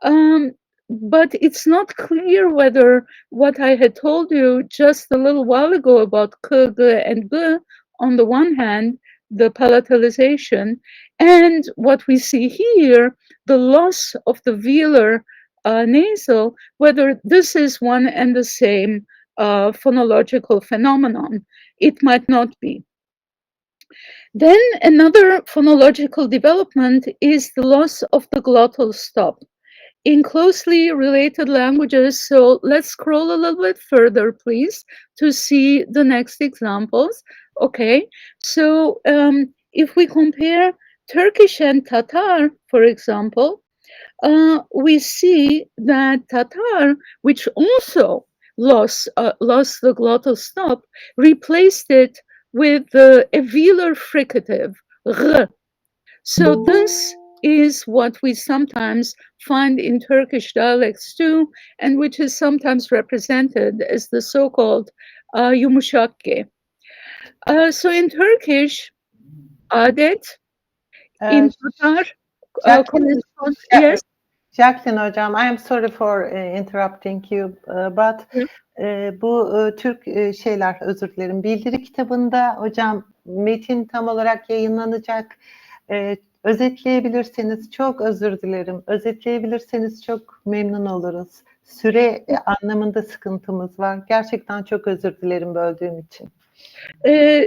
S4: but it's not clear whether what I had told you just a little while ago about k, g, and g, on the one hand, the palatalization, and what we see here, the loss of the velar nasal, whether this is one and the same phonological phenomenon. It might not be. Then another phonological development is the loss of the glottal stop in closely related languages. So let's scroll a little bit further, please, to see the next examples. Okay, so if we compare Turkish and Tatar, for example, we see that Tatar, which also lost the glottal stop, replaced it with a velar fricative, r. So this is what we sometimes find in Turkish dialects too, and which is sometimes represented as the so-called yumuşak G. So in Turkish, adet, in Tatar, corresponds, yes.
S1: Jaklin hocam, I am sorry for interrupting you, but bu Türk şeyler, özür dilerim. Bildiri kitabında hocam metin tam olarak yayınlanacak. Özetleyebilirseniz çok özür dilerim. Özetleyebilirseniz çok memnun oluruz. Süre anlamında sıkıntımız var. Gerçekten çok özür dilerim böldüğüm için.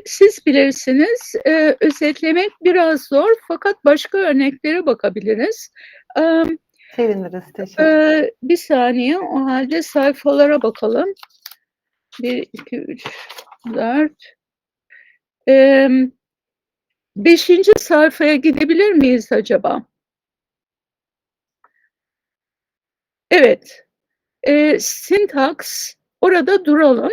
S4: Siz bilirsiniz, özetlemek biraz zor fakat başka örneklere bakabiliriz.
S1: Seviniriz, teşekkür.
S4: Bir saniye, o halde sayfalara bakalım. 1, 2, 3, 4. 5. sayfaya gidebilir miyiz acaba? Evet, syntax, orada duralım.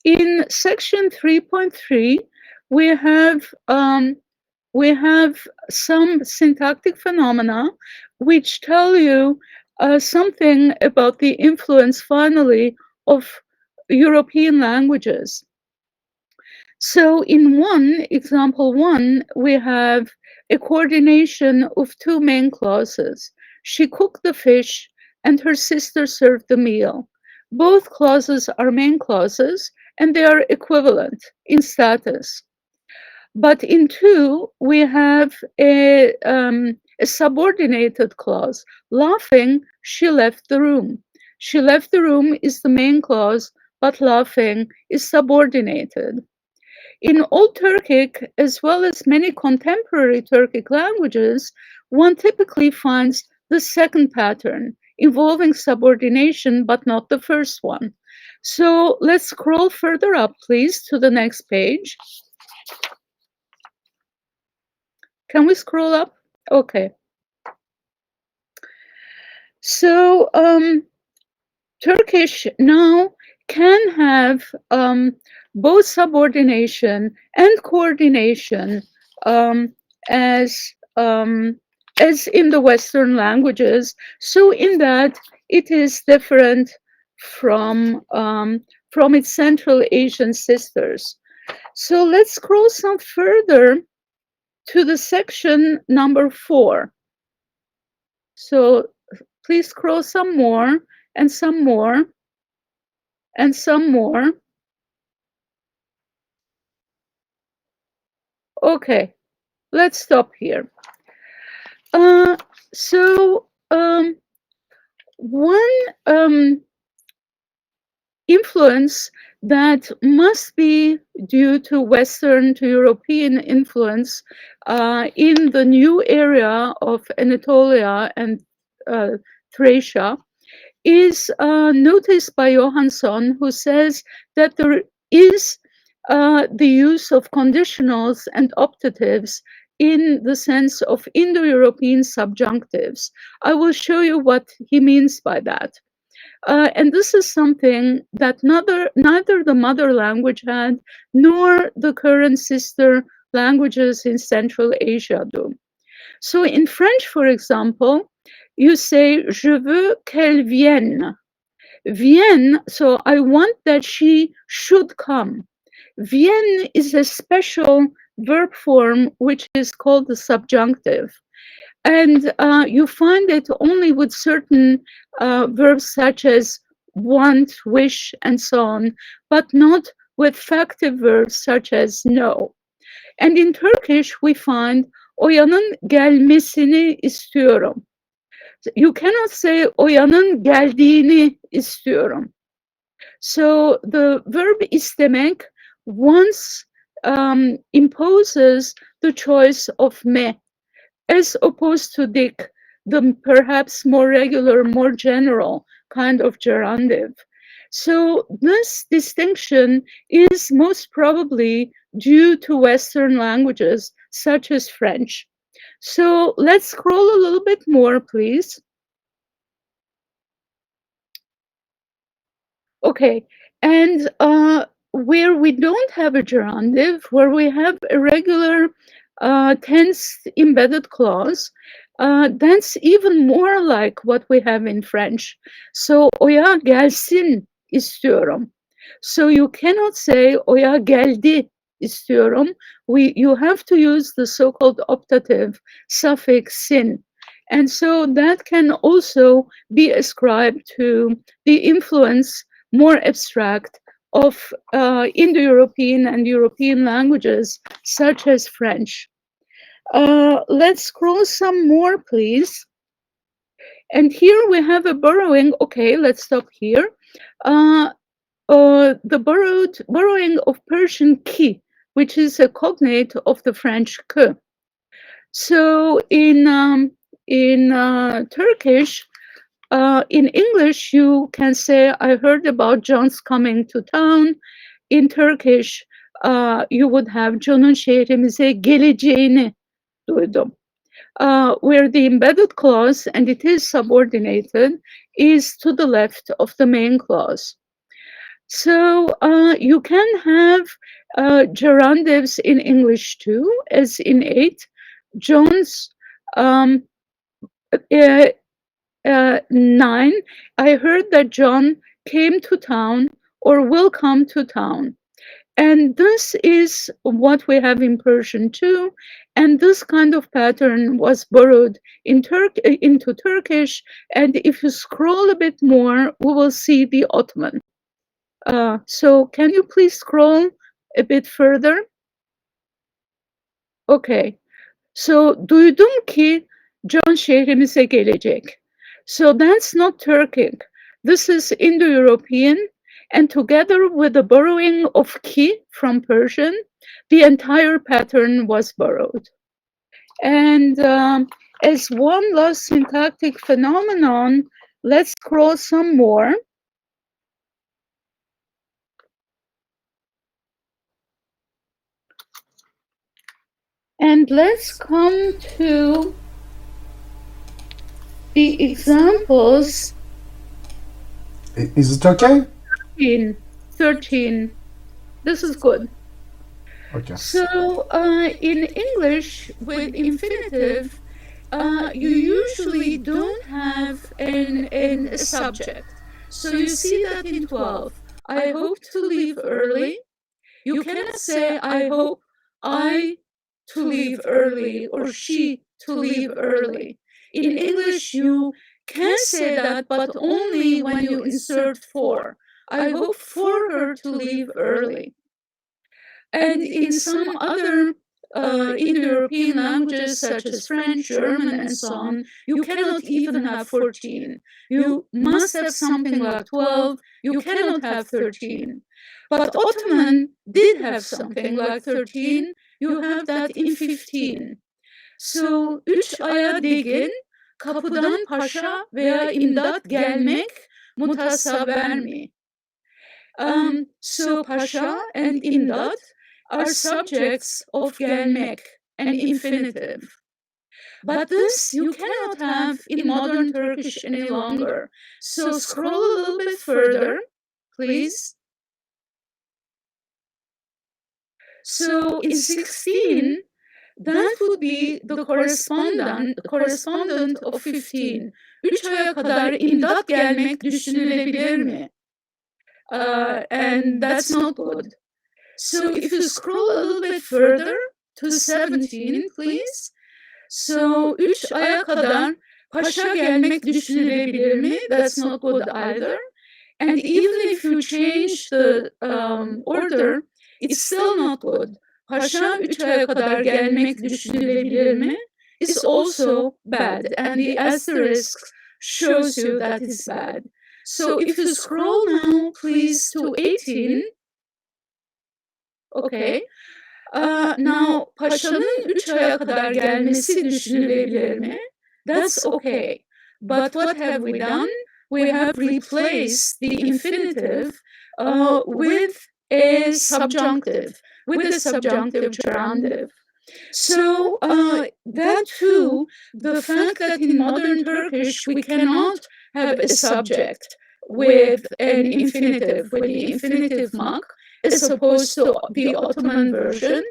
S4: In section 3.3, we have some syntactic phenomena which tell you something about the influence, finally, of European languages. So in example 1, we have a coordination of two main clauses. She cooked the fish and her sister served the meal. Both clauses are main clauses and they are equivalent in status. But in 2, we have a subordinated clause. Laughing, she left the room. She left the room is the main clause, but laughing is subordinated. In Old Turkic, as well as many contemporary Turkic languages, one typically finds the second pattern, involving subordination, but not the first one. So let's scroll further up, please, to the next page. Can we scroll up? Okay. So Turkish now can have both subordination and coordination as in the Western languages. So in that it is different from its Central Asian sisters. So let's scroll some further to the section number 4. So please scroll some more and some more and some more. Okay, let's stop here. One influence that must be due to Western, to European influence in the new area of Anatolia and Thracia is noticed by Johansson, who says that there is the use of conditionals and optatives in the sense of Indo-European subjunctives. I will show you what he means by that. And this is something that neither the mother language had, nor the current sister languages in Central Asia do. So in French, for example, you say, je veux qu'elle vienne. Vienne, so I want that she should come. Vienne is a special verb form which is called the subjunctive. And you find it only with certain verbs such as want, wish, and so on, but not with factive verbs such as no. And in Turkish, we find Oya'nın gelmesini istiyorum. You cannot say Oya'nın geldiğini istiyorum. So the verb istemek once imposes the choice of me, as opposed to dik, the perhaps more regular, more general kind of gerundive. So this distinction is most probably due to Western languages, such as French. So let's scroll a little bit more, please. Okay, and where we don't have a gerundive, where we have a regular tense embedded clause, that's even more like what we have in French. So Oya gelsin istiyorum. So you cannot say Oya geldi istiyorum. You have to use the so-called optative suffix sin. And so that can also be ascribed to the influence, more abstract, of Indo-European and European languages, such as French. Let's scroll some more, please. And here we have a borrowing. Okay, let's stop here. The borrowing of Persian ki, which is a cognate of the French que. So in Turkish, in English, you can say, I heard about John's coming to town. In Turkish, you would have John'un şehrimize geleceğini duydum. Where the embedded clause, and it is subordinated, is to the left of the main clause. So you can have gerundives in English too, as in 8. John's 9, I heard that John came to town or will come to town. And this is what we have in Persian too. And this kind of pattern was borrowed into Turkish. And if you scroll a bit more, we will see the Ottoman. So can you please scroll a bit further? Okay. So duydum ki John şehrimize gelecek. So that's not Turkic. This is Indo-European, and together with the borrowing of ki from Persian, the entire pattern was borrowed. And as one last syntactic phenomenon, let's scroll some more. And let's come to the examples.
S5: Is it okay?
S4: 13. This is good.
S5: Okay.
S4: So in English, with infinitive, you usually don't have a subject. So you see that in 12, I hope to leave early. You cannot say, I hope I to leave early or she to leave early. In English, you can say that, but only when you insert for. I hope for her to leave early. And in some other Indo-European languages, such as French, German, and so on, you cannot even have 14. You must have something like 12. You cannot have 13. But Ottoman did have something like 13. You have that in 15. So, üç aya digin, kapıdan paşa veya imdat gelmek mutasavver mi? So, paşa and imdat are subjects of gelmek, an infinitive. But this you cannot have in modern Turkish any longer. So scroll a little bit further, please. So in 16, that would be the correspondent of 15. Üç aya kadar imdat gelmek düşünülebilir mi? And that's not good. So if you scroll a little bit further to 17, please. So, üç aya kadar paşa gelmek düşünülebilir mi? That's not good either. And even if you change the order, it's still not good. Paşa üç aya kadar gelmek düşünülebilir mi? Is also bad. And the asterisk shows you that it's bad. So if you scroll now, please, to 18. Okay. Now, paşanın üç aya kadar gelmesi düşünülebilir mi? That's okay. But what have we done? We have replaced the infinitive with a subjunctive, gerandive. So that too, the fact that in modern Turkish we cannot have a subject with an infinitive, with the infinitive mak, as opposed to the Ottoman version.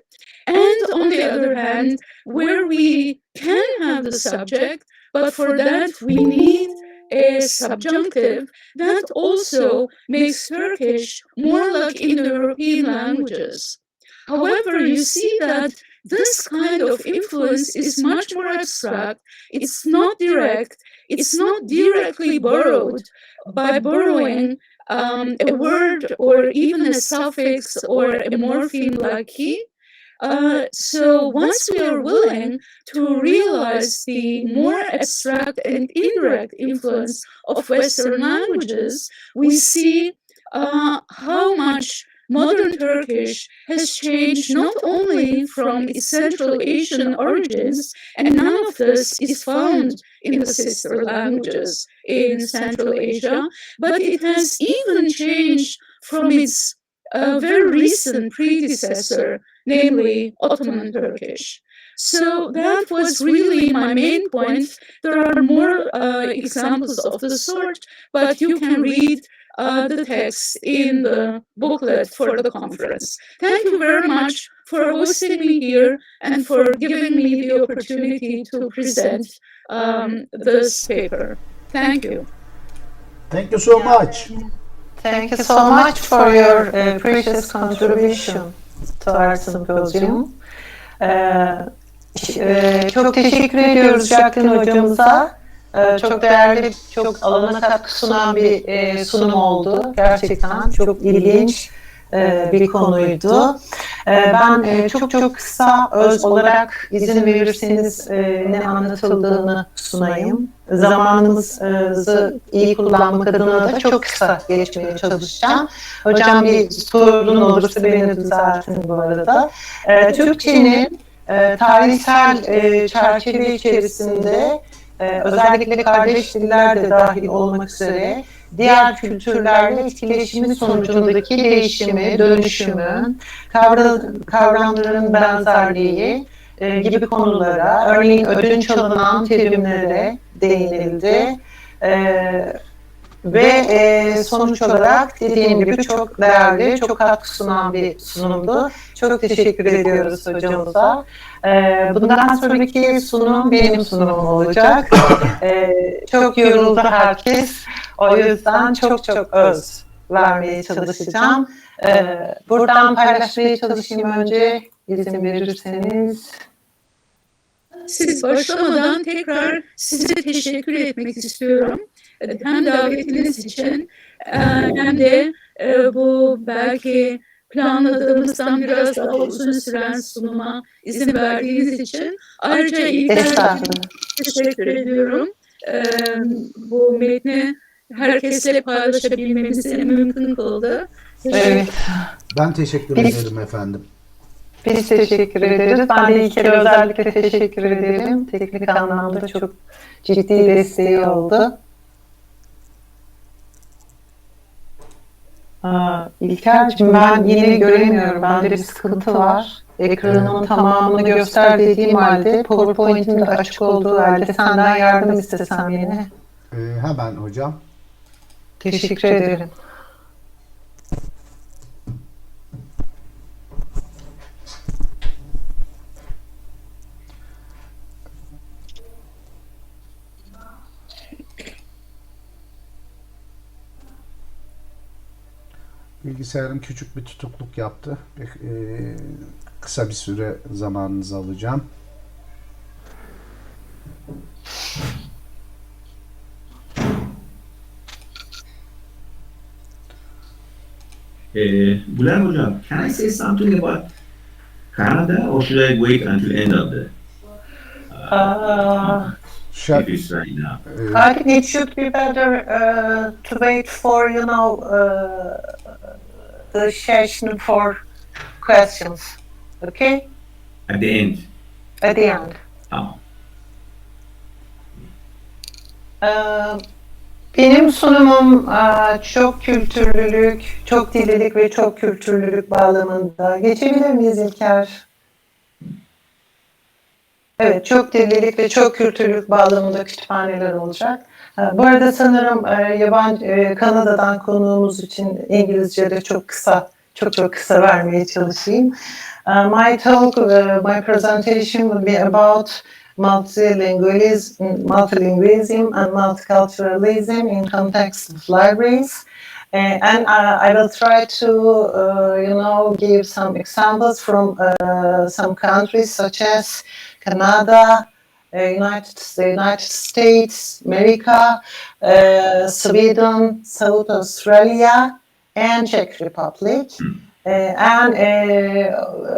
S4: And on the other hand, where we can have the subject, but for that we need a subjunctive, that also makes Turkish more like Indo-European languages. However, you see that this kind of influence is much more abstract. It's not direct. It's not directly borrowed by borrowing a word or even a suffix or a morpheme like he. So once we are willing to realize the more abstract and indirect influence of Western languages, we see how much modern Turkish has changed not only from its Central Asian origins, and none of this is found in the sister languages in Central Asia, but it has even changed from its very recent predecessor, namely Ottoman Turkish. So that was really my main point. There are more examples of the sort, but you can read the text in the booklet for the conference. Thank you very much for hosting me here and for giving me the opportunity to present this paper. Thank you.
S5: Thank you so much.
S1: Thank you so much for your precious contribution to our symposium. Çok teşekkür ediyoruz Jaklin hocamıza. Çok değerli, çok alana katkı sunan bir sunum oldu. Gerçekten çok ilginç bir konuydu. Ben çok kısa öz olarak izin verirseniz ne anlatıldığını sunayım. Zamanımızı iyi kullanmak adına da çok kısa geçmeye çalışacağım. Hocam bir sorun olursa beni düzeltin bu arada. Türkçenin tarihsel çerçeve içerisinde özellikle kardeş diller de dahil olmak üzere diğer kültürlerle etkileşimi sonucundaki değişimi, dönüşümü, kavramların benzerliği gibi konulara, örneğin ödünç alınan terimlere değinildi. Ve sonuç olarak dediğim gibi çok değerli, çok katkı sunan bir sunumdu. Çok teşekkür ediyoruz hocamıza. Bundan sonraki sunum benim sunumum olacak. Çok yoruldu herkes. O yüzden çok öz vermeye çalışacağım. Buradan paylaşmaya çalışayım önce, izin verirseniz.
S4: Siz başlamadan tekrar size teşekkür etmek istiyorum. Hem davetiniz için hem de bu belki planladığımızdan biraz daha uzun süren sunuma izin verdiğiniz için. Ayrıca İlker'e teşekkür ediyorum. Bu metni herkesle paylaşabilmemizi mümkün kıldı.
S1: Evet.
S5: Ben teşekkür ederim efendim.
S1: Biz teşekkür ederiz. Ben de İlker'e özellikle teşekkür ederim. Teknik anlamda çok ciddi desteği oldu. İlker'cim, ben yine göremiyorum. Bende bir sıkıntı var. Ekranımın tamamını göster dediğim halde, PowerPoint'in de açık olduğu halde senden yardım istesem yine.
S5: Hemen hocam.
S1: Teşekkür ederim.
S5: Bilgisayarım küçük bir tutukluk yaptı. Kısa bir süre zamanınızı alacağım.
S6: Güler hocam, can I say something about Canada or should I wait until end of the if it's right now?
S1: I think it should be better to wait for, the session for questions. Okay?
S6: At the end.
S1: At the end.
S6: Tamam.
S1: Benim sunumum çok kültürlülük, çok dillilik ve çok kültürlülük bağlamında. Geçebilir miyiz İlker? Evet, çok dillilik ve çok kültürlülük bağlamında kütüphaneler olacak. Bu arada sanırım Kanada'dan konuğumuz için İngilizce'de çok kısa vermeye çalışayım. My talk, my presentation will be about multilingualism and multiculturalism in context of libraries. And I will try to, give some examples from some countries such as Canada, United States, America, Sweden, South Australia, and Czech Republic. And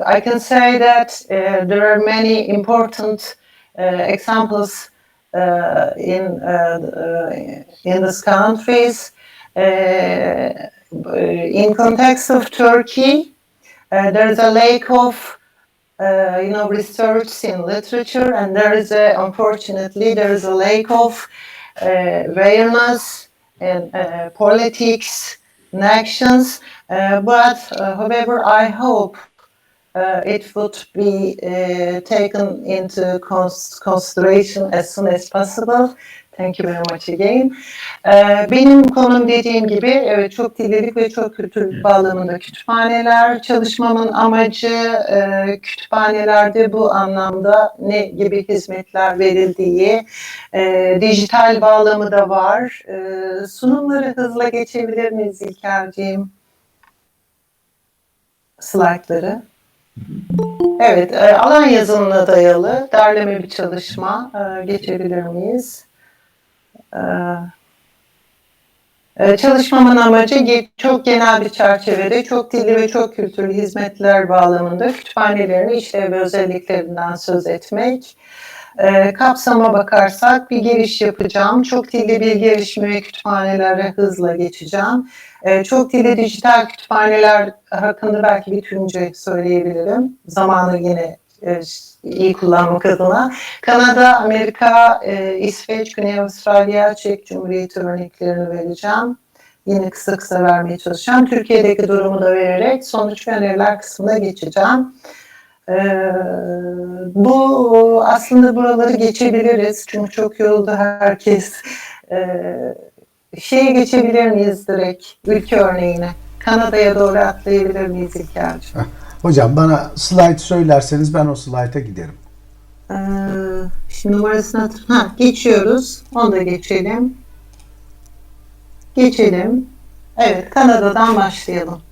S1: I can say that there are many important examples in these countries. In context of Turkey, there is a lack of research in literature, and unfortunately there is a lack of awareness in politics and actions. But however, I hope it would be taken into consideration as soon as possible. Thank you very much again. Benim konum dediğim gibi evet, çok dillilik ve çok kültürlülük bağlamında kütüphaneler. Çalışmamın amacı kütüphanelerde bu anlamda ne gibi hizmetler verildiği, dijital bağlamı da var. Sunumları hızla geçebilir miyiz İlker'ciğim? Slaytları. Evet, alan yazılımına dayalı derleme bir çalışma. Geçebilir miyiz? Çalışmamın amacı çok genel bir çerçevede çok dilli ve çok kültürlü hizmetler bağlamında kütüphanelerin işlev ve özelliklerinden söz etmek. Kapsama bakarsak bir giriş yapacağım. Çok dilli bilgi erişimi ve kütüphanelere hızla geçeceğim. Çok dilli dijital kütüphaneler hakkında belki bir bütünce söyleyebilirim. Zamanı yine iyi kullanmak adına. Kanada, Amerika, İsveç, Güney Avustralya, Çek Cumhuriyeti örneklerini vereceğim. Yine kısa vermeye çalışacağım. Türkiye'deki durumu da vererek sonuç ve öneriler kısmına geçeceğim. Bu aslında buraları geçebiliriz. Çünkü çok yoruldu herkes. Şeye geçebilir miyiz direkt? Ülke örneğine. Kanada'ya doğru atlayabilir miyiz İlker'cim?
S5: Hocam bana slide söylerseniz ben o slide'a giderim.
S1: Şimdi numarasını geçiyoruz. Onu da geçelim. Geçelim. Evet, Kanada'dan başlayalım.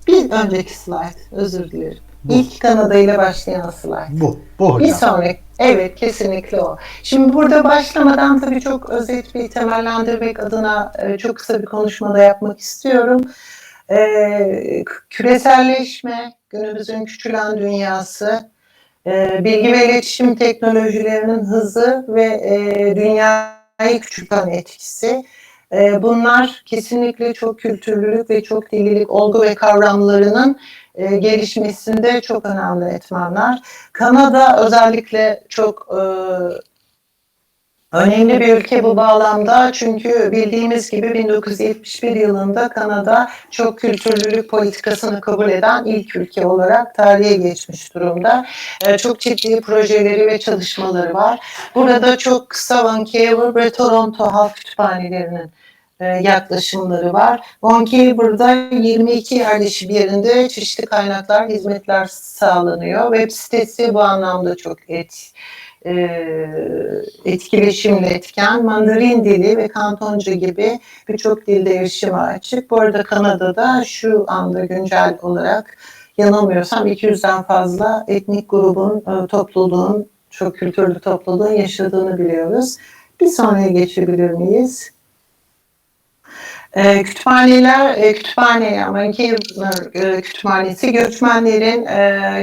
S1: Bir önceki slide, özür dilerim. İlk Kanada ile başlayan slide.
S5: Bu hocam.
S1: Bir sonraki, evet kesinlikle o. Şimdi burada başlamadan tabii çok özet bir temellendirmek adına çok kısa bir konuşma da yapmak istiyorum. Küreselleşme, günümüzün küçülen dünyası, bilgi ve iletişim teknolojilerinin hızı ve dünyayı küçülten etkisi. Bunlar kesinlikle çok kültürlülük ve çok dillilik olgu ve kavramlarının gelişmesinde çok önemli etmenler. Kanada özellikle çok önemli bir ülke bu bağlamda, çünkü bildiğimiz gibi 1971 yılında Kanada çok kültürlülük politikasını kabul eden ilk ülke olarak tarihe geçmiş durumda. Çok ciddi projeleri ve çalışmaları var. Burada çok kısa Vancouver ve Toronto Halk Kütüphanelerinin yaklaşımları var. Vancouver'da 22 yerleşim yerinde çeşitli kaynaklar, hizmetler sağlanıyor. Web sitesi bu anlamda çok etkileşimli etken. Mandarin dili ve Kantonca gibi birçok dilde erişime açık. Bu arada Kanada'da şu anda güncel olarak yanılmıyorsam 200'den fazla etnik grubun, topluluğun, çok kültürlü topluluğun yaşadığını biliyoruz. Bir sonraya geçebilir miyiz? Kütüphane, Vancouver Kütüphanesi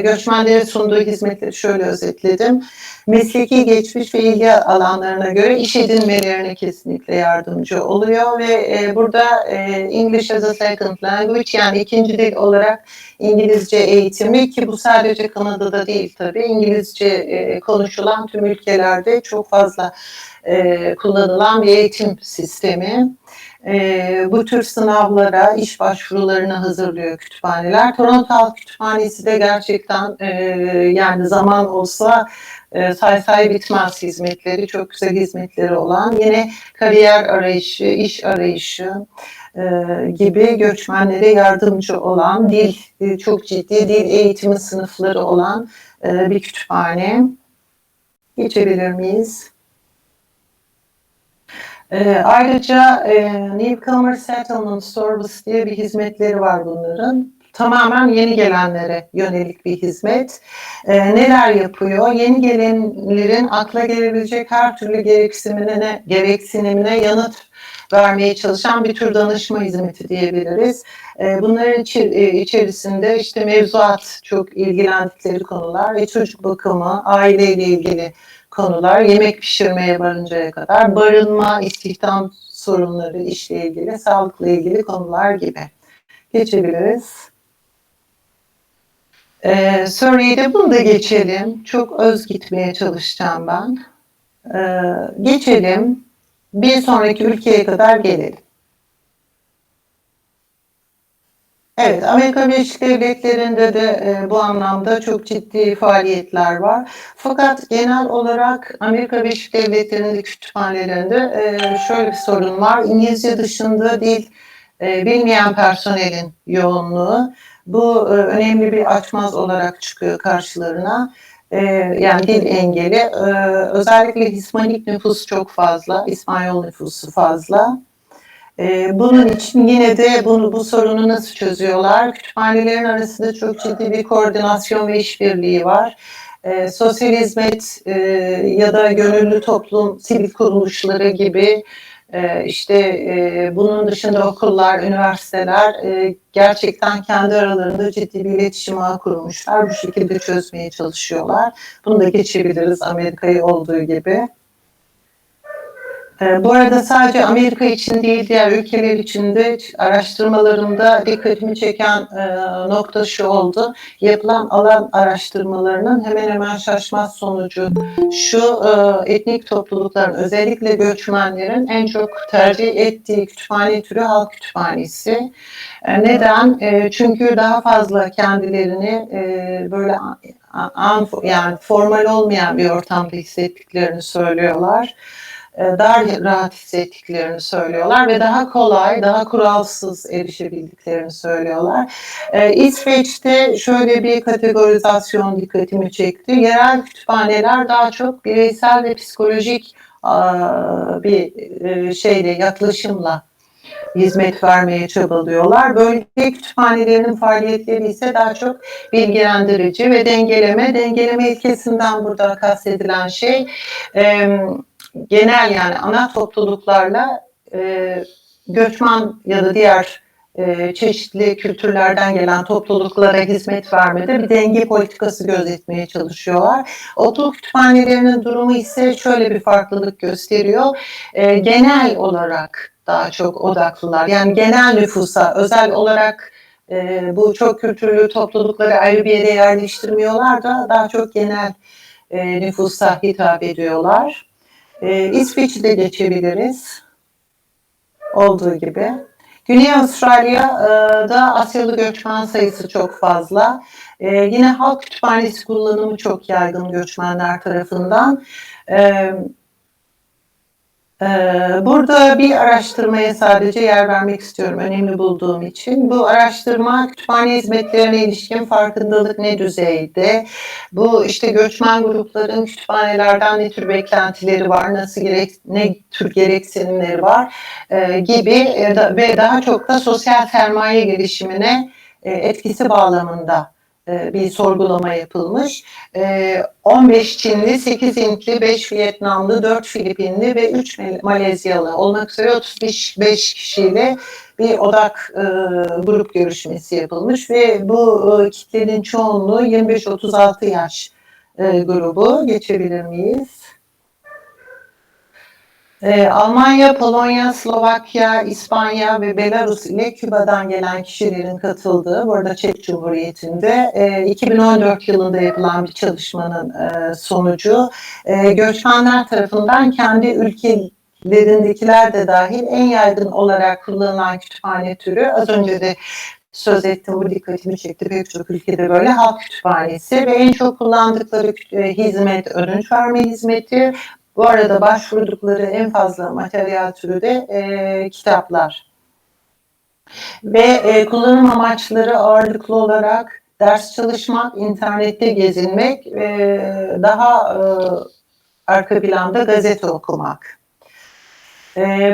S1: göçmenlerin sunduğu hizmetleri şöyle özetledim. Mesleki geçmiş ve ilgi alanlarına göre iş edinmelerine kesinlikle yardımcı oluyor ve burada English as a second language, yani ikinci dil olarak İngilizce eğitimi, ki bu sadece Kanada'da değil tabii, İngilizce konuşulan tüm ülkelerde çok fazla kullanılan bir eğitim sistemi. Bu tür sınavlara, iş başvurularını hazırlıyor kütüphaneler. Toronto Halk Kütüphanesi de gerçekten yani zaman olsa say bitmez hizmetleri, çok güzel hizmetleri olan, yine kariyer arayışı, iş arayışı gibi göçmenlere yardımcı olan, çok ciddi dil eğitimi sınıfları olan bir kütüphane. Geçebilir miyiz? Ayrıca Newcomer Settlement Service diye bir hizmetleri var bunların. Tamamen yeni gelenlere yönelik bir hizmet. Neler yapıyor? Yeni gelenlerin akla gelebilecek her türlü gereksinimine yanıt vermeye çalışan bir tür danışma hizmeti diyebiliriz. Bunların içerisinde işte mevzuat, çok ilgilendikleri konular ve çocuk bakımı, aileyle ilgili konular, yemek pişirmeye varıncaya kadar, barınma, istihdam sorunları, işle ilgili, sağlıkla ilgili konular gibi. Geçebiliriz. Surrey'de bunu da geçelim. Çok öz gitmeye çalışacağım ben. Geçelim. Bir sonraki ülkeye kadar gelelim. Evet, Amerika Birleşik Devletleri'nde de bu anlamda çok ciddi faaliyetler var. Fakat genel olarak Amerika Birleşik Devletleri'nde kütüphanelerinde şöyle bir sorun var. İngilizce dışında dil bilmeyen personelin yoğunluğu. Bu önemli bir açmaz olarak çıkıyor karşılarına. Yani dil engeli. Özellikle Hispanik nüfus çok fazla, İspanyol nüfusu fazla. Bunun için yine de bu sorunu nasıl çözüyorlar? Kütüphanelerin arasında çok ciddi bir koordinasyon ve işbirliği var. Sosyal hizmet ya da gönüllü toplum, sivil kuruluşları gibi, bunun dışında okullar, üniversiteler gerçekten kendi aralarında ciddi bir iletişim ağı kurmuşlar. Bu şekilde çözmeye çalışıyorlar. Bunu da geçebiliriz Amerika'yı olduğu gibi. Bu arada sadece Amerika için değil, diğer ülkeler için de araştırmalarımda dikkatimi çeken nokta şu oldu. Yapılan alan araştırmalarının hemen hemen şaşmaz sonucu şu: etnik toplulukların, özellikle göçmenlerin en çok tercih ettiği kütüphane türü halk kütüphanesi. Neden? Çünkü daha fazla kendilerini böyle yani formal olmayan bir ortamda hissettiklerini söylüyorlar. daha rahat hissettiklerini söylüyorlar ve daha kolay, daha kuralsız erişebildiklerini söylüyorlar. İsveç'te şöyle bir kategorizasyon dikkatimi çekti. Yerel kütüphaneler daha çok bireysel ve psikolojik bir şeyle, yaklaşımla hizmet vermeye çabalıyorlar. Bölge kütüphanelerinin faaliyetleri ise daha çok bilgilendirici ve dengeleme ilkesinden burada kastedilen şey genel, yani ana topluluklarla göçmen ya da diğer çeşitli kültürlerden gelen topluluklara hizmet vermede bir denge politikası gözetmeye çalışıyorlar. Okul kütüphanelerinin durumu ise şöyle bir farklılık gösteriyor. Genel olarak daha çok odaklılar. Yani genel nüfusa, özel olarak bu çok kültürlü toplulukları ayrı bir yere yerleştirmiyorlar da daha çok genel nüfusa hitap ediyorlar. İsveç'i de geçebiliriz. Olduğu gibi. Güney Avustralya'da Asyalı göçmen sayısı çok fazla. Yine halk kütüphanesi kullanımı çok yaygın göçmenler tarafından. Burada bir araştırmaya sadece yer vermek istiyorum, önemli bulduğum için. Bu araştırma kütüphane hizmetlerine ilişkin farkındalık ne düzeyde? Bu işte göçmen grupların kütüphanelerden ne tür beklentileri var, ne tür gereksinimleri var gibi ve daha çok da sosyal sermaye gelişimine etkisi bağlamında bir sorgulama yapılmış. 15 Çinli, 8 Hintli, 5 Vietnamlı, 4 Filipinli ve 3 Malezyalı olmak üzere 35 kişiyle bir odak grup görüşmesi yapılmış ve bu kitlenin çoğunluğu 25-36 yaş grubu. Geçebilir miyiz? Almanya, Polonya, Slovakya, İspanya ve Belarus ile Küba'dan gelen kişilerin katıldığı, bu arada Çek Cumhuriyeti'nde 2014 yılında yapılan bir çalışmanın sonucu göçmenler tarafından kendi ülkelerindekiler de dahil en yaygın olarak kullanılan kütüphane türü, az önce de söz ettim, bu dikkatimi çekti, pek çok ülkede böyle halk kütüphanesi ve en çok kullandıkları hizmet ödünç verme hizmeti. Bu arada başvurdukları en fazla materyal türü de kitaplar. Ve kullanım amaçları ağırlıklı olarak ders çalışmak, internette gezinmek, daha arka planda gazete okumak.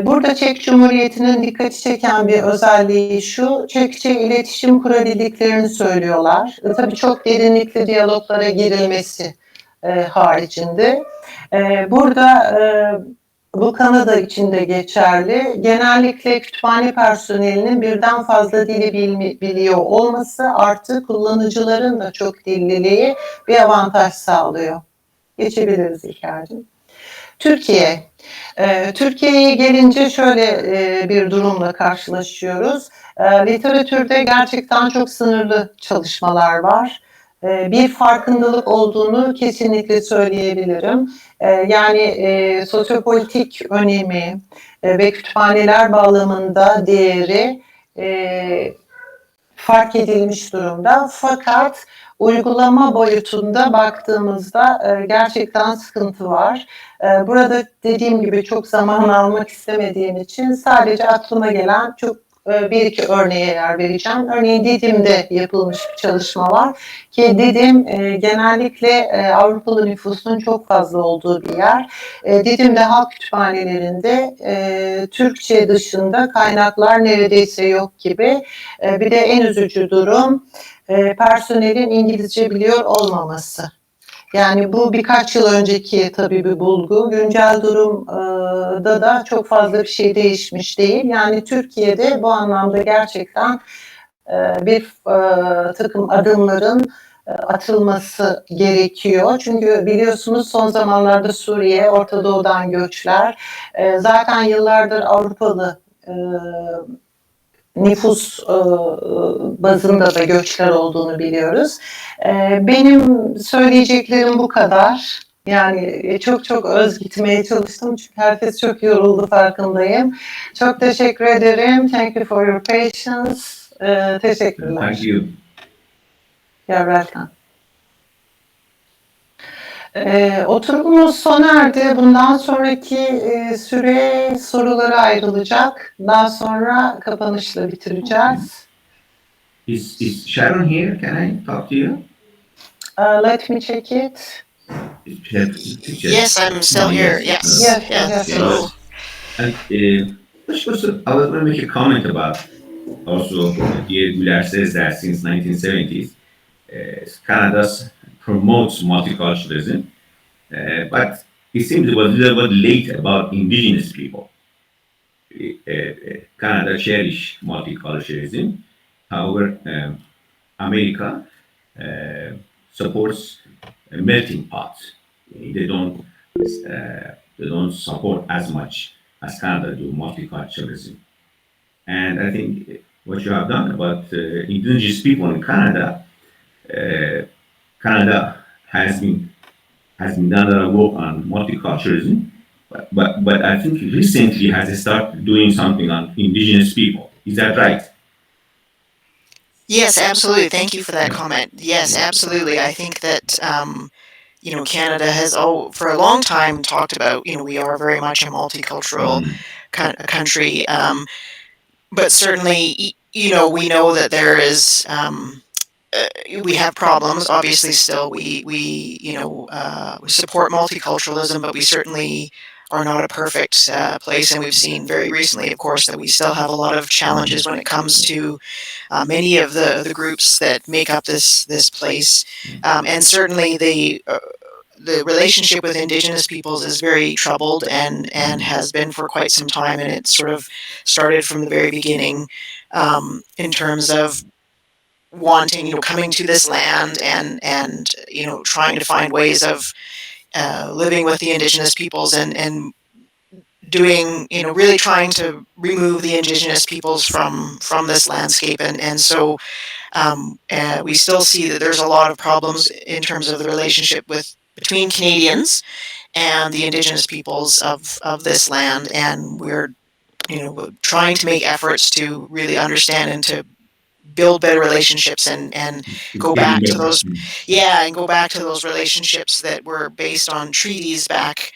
S1: Burada Çek Cumhuriyeti'nin dikkati çeken bir özelliği şu, Çekçe iletişim kurabildiklerini söylüyorlar. Tabii çok derinlikli diyaloglara girilmesi haricinde. Burada bu Kanada için de geçerli. Genellikle kütüphane personelinin birden fazla dili biliyor olması artı kullanıcıların da çok dilliliği bir avantaj sağlıyor. Geçebiliriz İlker'cim. Türkiye. Türkiye'ye gelince şöyle bir durumla karşılaşıyoruz. Literatürde gerçekten çok sınırlı çalışmalar var. Bir farkındalık olduğunu kesinlikle söyleyebilirim. Yani sosyopolitik önemi ve kütüphaneler bağlamında değeri fark edilmiş durumda. Fakat uygulama boyutunda baktığımızda gerçekten sıkıntı var. Burada dediğim gibi çok zaman almak istemediğim için sadece aklıma gelen çok bir iki örneğe yer vereceğim. Örneğin Didim'de yapılmış bir çalışma var ki Didim genellikle Avrupalı nüfusun çok fazla olduğu bir yer. Didim'de halk kütüphanelerinde Türkçe dışında kaynaklar neredeyse yok gibi. Bir de en üzücü durum personelin İngilizce biliyor olmaması. Yani bu birkaç yıl önceki tabii bir bulgu. Güncel durumda da çok fazla bir şey değişmiş değil. Yani Türkiye'de bu anlamda gerçekten bir takım adımların atılması gerekiyor. Çünkü biliyorsunuz son zamanlarda Suriye, Orta Doğu'dan göçler, zaten yıllardır Avrupalı nüfus bazında da göçler olduğunu biliyoruz. Benim söyleyeceklerim bu kadar. Yani çok öz gitmeye çalıştım çünkü herkes çok yoruldu, farkındayım. Çok teşekkür ederim. Thank you for your patience. Teşekkürler.
S6: Thank you.
S1: You're welcome. Oturumumuz sona erdi. Bundan sonraki süre sorulara ayrılacak. Daha sonra kapanışla bitireceğiz.
S6: Is Sharon here? Can I talk to you?
S1: Let me check it.
S3: Yes, I'm still here. Yes.
S1: Yes.
S3: So,
S6: And I was going to make a comment about also here Güler says that since 1970s, Canada promotes multiculturalism, but it seems it was a little bit late about indigenous people. Canada cherish multiculturalism. However, America supports a melting pot. They don't support as much as Canada do multiculturalism. And I think what you have done about indigenous people in Canada, Canada has been done a lot of work on multiculturalism, but I think recently has started doing something on indigenous people. Is that right?
S3: yes, absolutely. Thank you for that comment. Yes, absolutely. I think that, Canada has, for a long time talked about, we are very much a multicultural country. But certainly, we know that there is, we have problems. Obviously, still, we support multiculturalism, but we certainly are not a perfect place. And we've seen very recently, of course, that we still have a lot of challenges when it comes to many of the groups that make up this place. And certainly the relationship with Indigenous peoples is very troubled and has been for quite some time, and it sort of started from the very beginning in terms of wanting, coming to this land and trying to find ways of living with the Indigenous peoples and doing, really trying to remove the Indigenous peoples from this landscape. And so we still see that there's a lot of problems in terms of the relationship between Canadians and the Indigenous peoples of this land, and we're trying to make efforts to really understand and to build better relationships and go back to those and go back to those relationships that were based on treaties back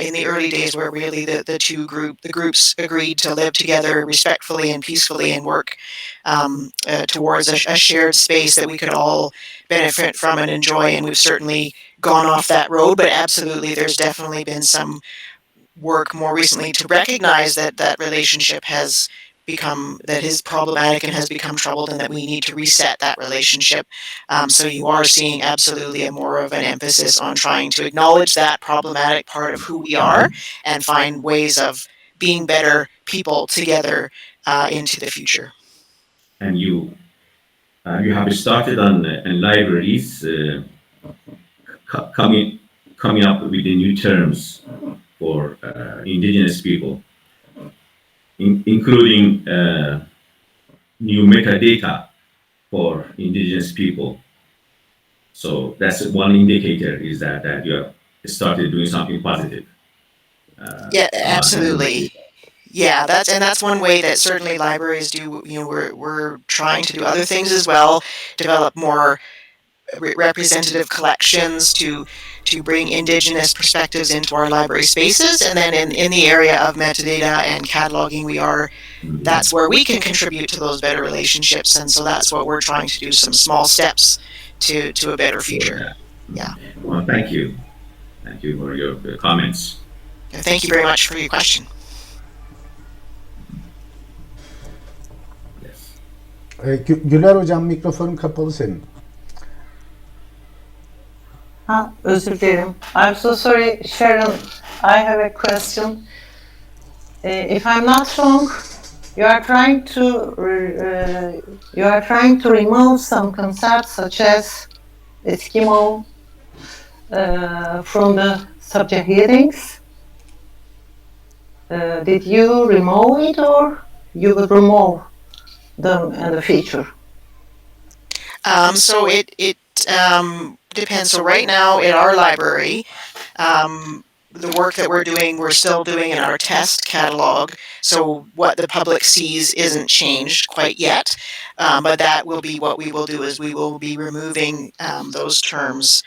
S3: in the early days, where really the groups agreed to live together respectfully and peacefully and work towards a shared space that we could all benefit from and enjoy. And we've certainly gone off that road, but absolutely there's definitely been some work more recently to recognize that that relationship is problematic and has become troubled, and that we need to reset that relationship. So you are seeing absolutely more of an emphasis on trying to acknowledge that problematic part of who we are and find ways of being better people together into the future.
S6: And you have started on libraries coming up with the new terms for indigenous people, including new metadata for indigenous people. So that's one indicator, is that you have started doing something positive.
S3: Yeah, absolutely. Yeah, that's one way that certainly libraries do. We're trying to do other things as well, develop more representative collections to bring Indigenous perspectives into our library spaces. And then in the area of metadata and cataloging, that's where we can contribute to those better relationships. And so that's what we're trying to do, some small steps to a better future. Yeah.
S6: Well, thank you. Thank you for your comments.
S3: Thank you very much for your question.
S5: Güler hocam, mikrofonun kapalı senin.
S1: Özür dilerim. I'm so sorry, Sharon. I have a question. If I'm not wrong, you are trying to remove some concepts such as Eskimo from the subject headings. Did you remove it, or you will remove them in the future?
S3: So it depends. So right now in our library, the work that we're still doing in our test catalog. So what the public sees isn't changed quite yet, but that will be what we will do, is we will be removing those terms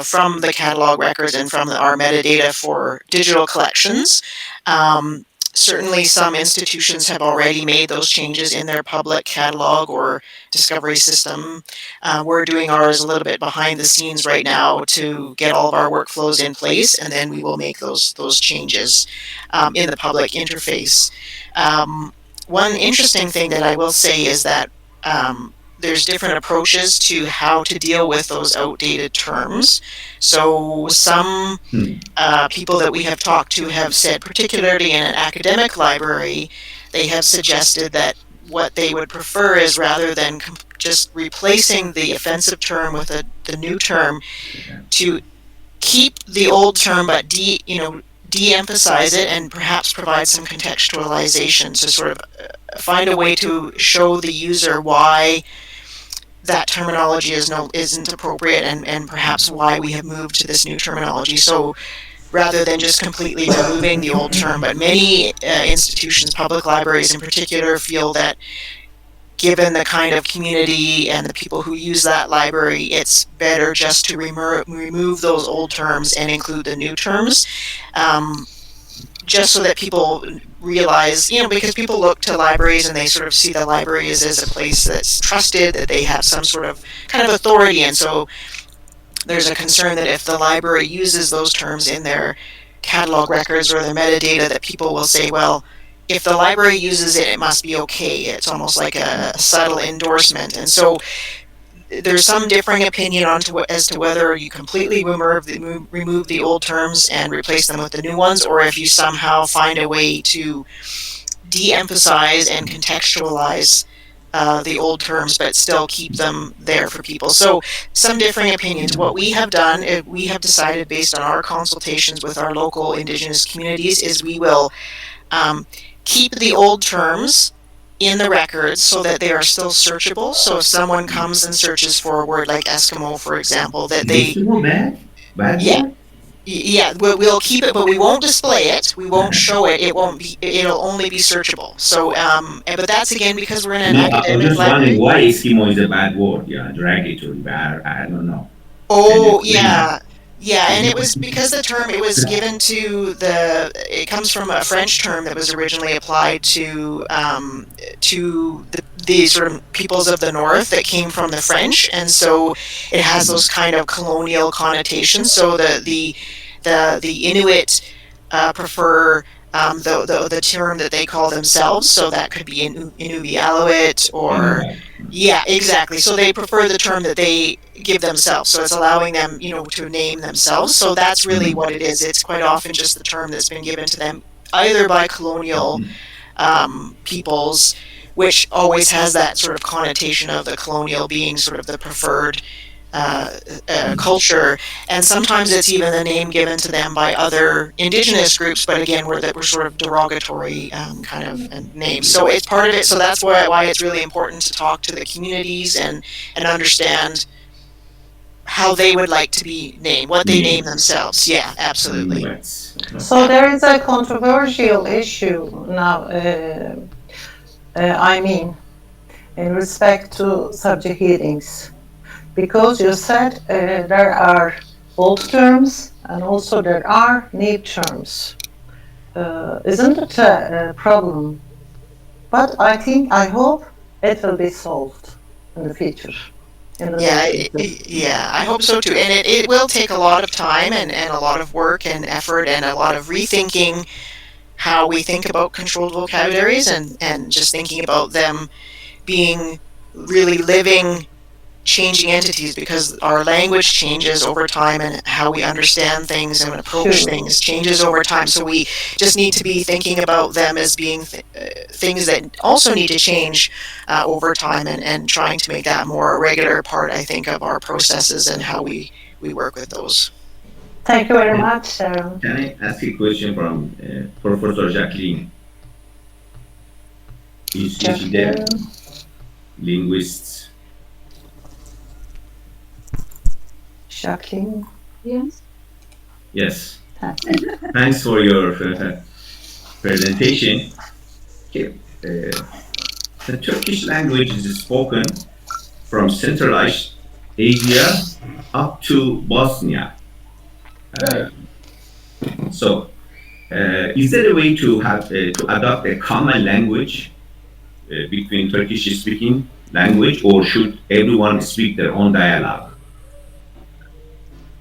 S3: from the catalog records and from our metadata for digital collections. Certainly some institutions have already made those changes in their public catalog or discovery system. We're doing ours a little bit behind the scenes right now to get all of our workflows in place, and then we will make those changes in the public interface. One interesting thing that I will say is that there's different approaches to how to deal with those outdated terms. So some people that we have talked to have said, particularly in an academic library, they have suggested that what they would prefer is, rather than just replacing the offensive term with the new term, to keep the old term but de-emphasize it and perhaps provide some contextualization to sort of find a way to show the user why that terminology isn't appropriate, and perhaps why we have moved to this new terminology. So rather than just completely removing the old term, but many institutions, public libraries in particular, feel that given the kind of community and the people who use that library, it's better just to remove those old terms and include the new terms. Just so that people realize, because people look to libraries and they sort of see the library as a place that's trusted, that they have some sort of kind of authority, and so there's a concern that if the library uses those terms in their catalog records or their metadata, that people will say, well, if the library uses it, it must be okay. It's almost like a subtle endorsement. And so there's some differing opinion as to whether you completely remove the old terms and replace them with the new ones, or if you somehow find a way to de-emphasize and contextualize the old terms, but still keep them there for people. So some differing opinions. What we have done, we have decided based on our consultations with our local Indigenous communities, is we will keep the old terms in the records so that they are still searchable. So if someone comes and searches for a word like Eskimo, for example, that they...
S6: Bad
S3: yeah.
S6: word?
S3: Yeah, we'll keep it, but we won't display it. We won't show it. It'll only be searchable. So, but that's again because we're in an academic
S6: I'm just
S3: library.
S6: wondering why Eskimo is a bad word. Yeah, derogatory, bad. I don't know.
S3: Oh, yeah. Yeah, and it was because the term, it was given to it comes from a French term that was originally applied to the sort of peoples of the north that came from the French, and so it has those kind of colonial connotations. So the Inuit prefer the term that they call themselves, so that could be Inuvialuit or... Yeah, exactly. So they prefer the term that they give themselves. So it's allowing them, to name themselves. So that's really what it is. It's quite often just the term that's been given to them either by colonial peoples, which always has that sort of connotation of the colonial being sort of the preferred culture, and sometimes it's even the name given to them by other indigenous groups, but again we're sort of derogatory kind of names. So it's part of it. So that's why it's really important to talk to the communities and understand how they would like to be named, what they name themselves. Yeah, absolutely.
S1: So there is a controversial issue now, in respect to subject hearings. Because you said there are old terms and also there are new terms. Isn't it a problem? But I hope it will be solved in the future.
S3: Yeah, I hope so too. And it will take a lot of time and a lot of work and effort and a lot of rethinking how we think about controlled vocabularies and just thinking about them being really living, changing entities, because our language changes over time and how we understand things and approach things changes over time. So we just need to be thinking about them as being things that also need to change over time and trying to make that more a regular part, I think, of our processes and how we work with those.
S1: Thank you very much, Sharon.
S6: Can I ask a question from Professor Jaklin? Is she there? Linguists.
S1: Jaklin?
S4: Yes.
S6: Yes. Thanks for your presentation. Okay. The Turkish language is spoken from Central Asia up to Bosnia. So, is there a way to have to adopt a common language between Turkish-speaking language, or should everyone speak their own dialogue?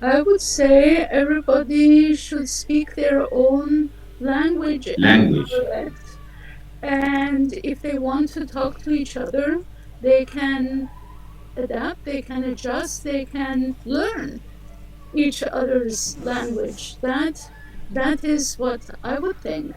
S4: I would say everybody should speak their own language. And if they want to talk to each other, they can adapt, they can adjust, they can learn each other's language. That is what I would think.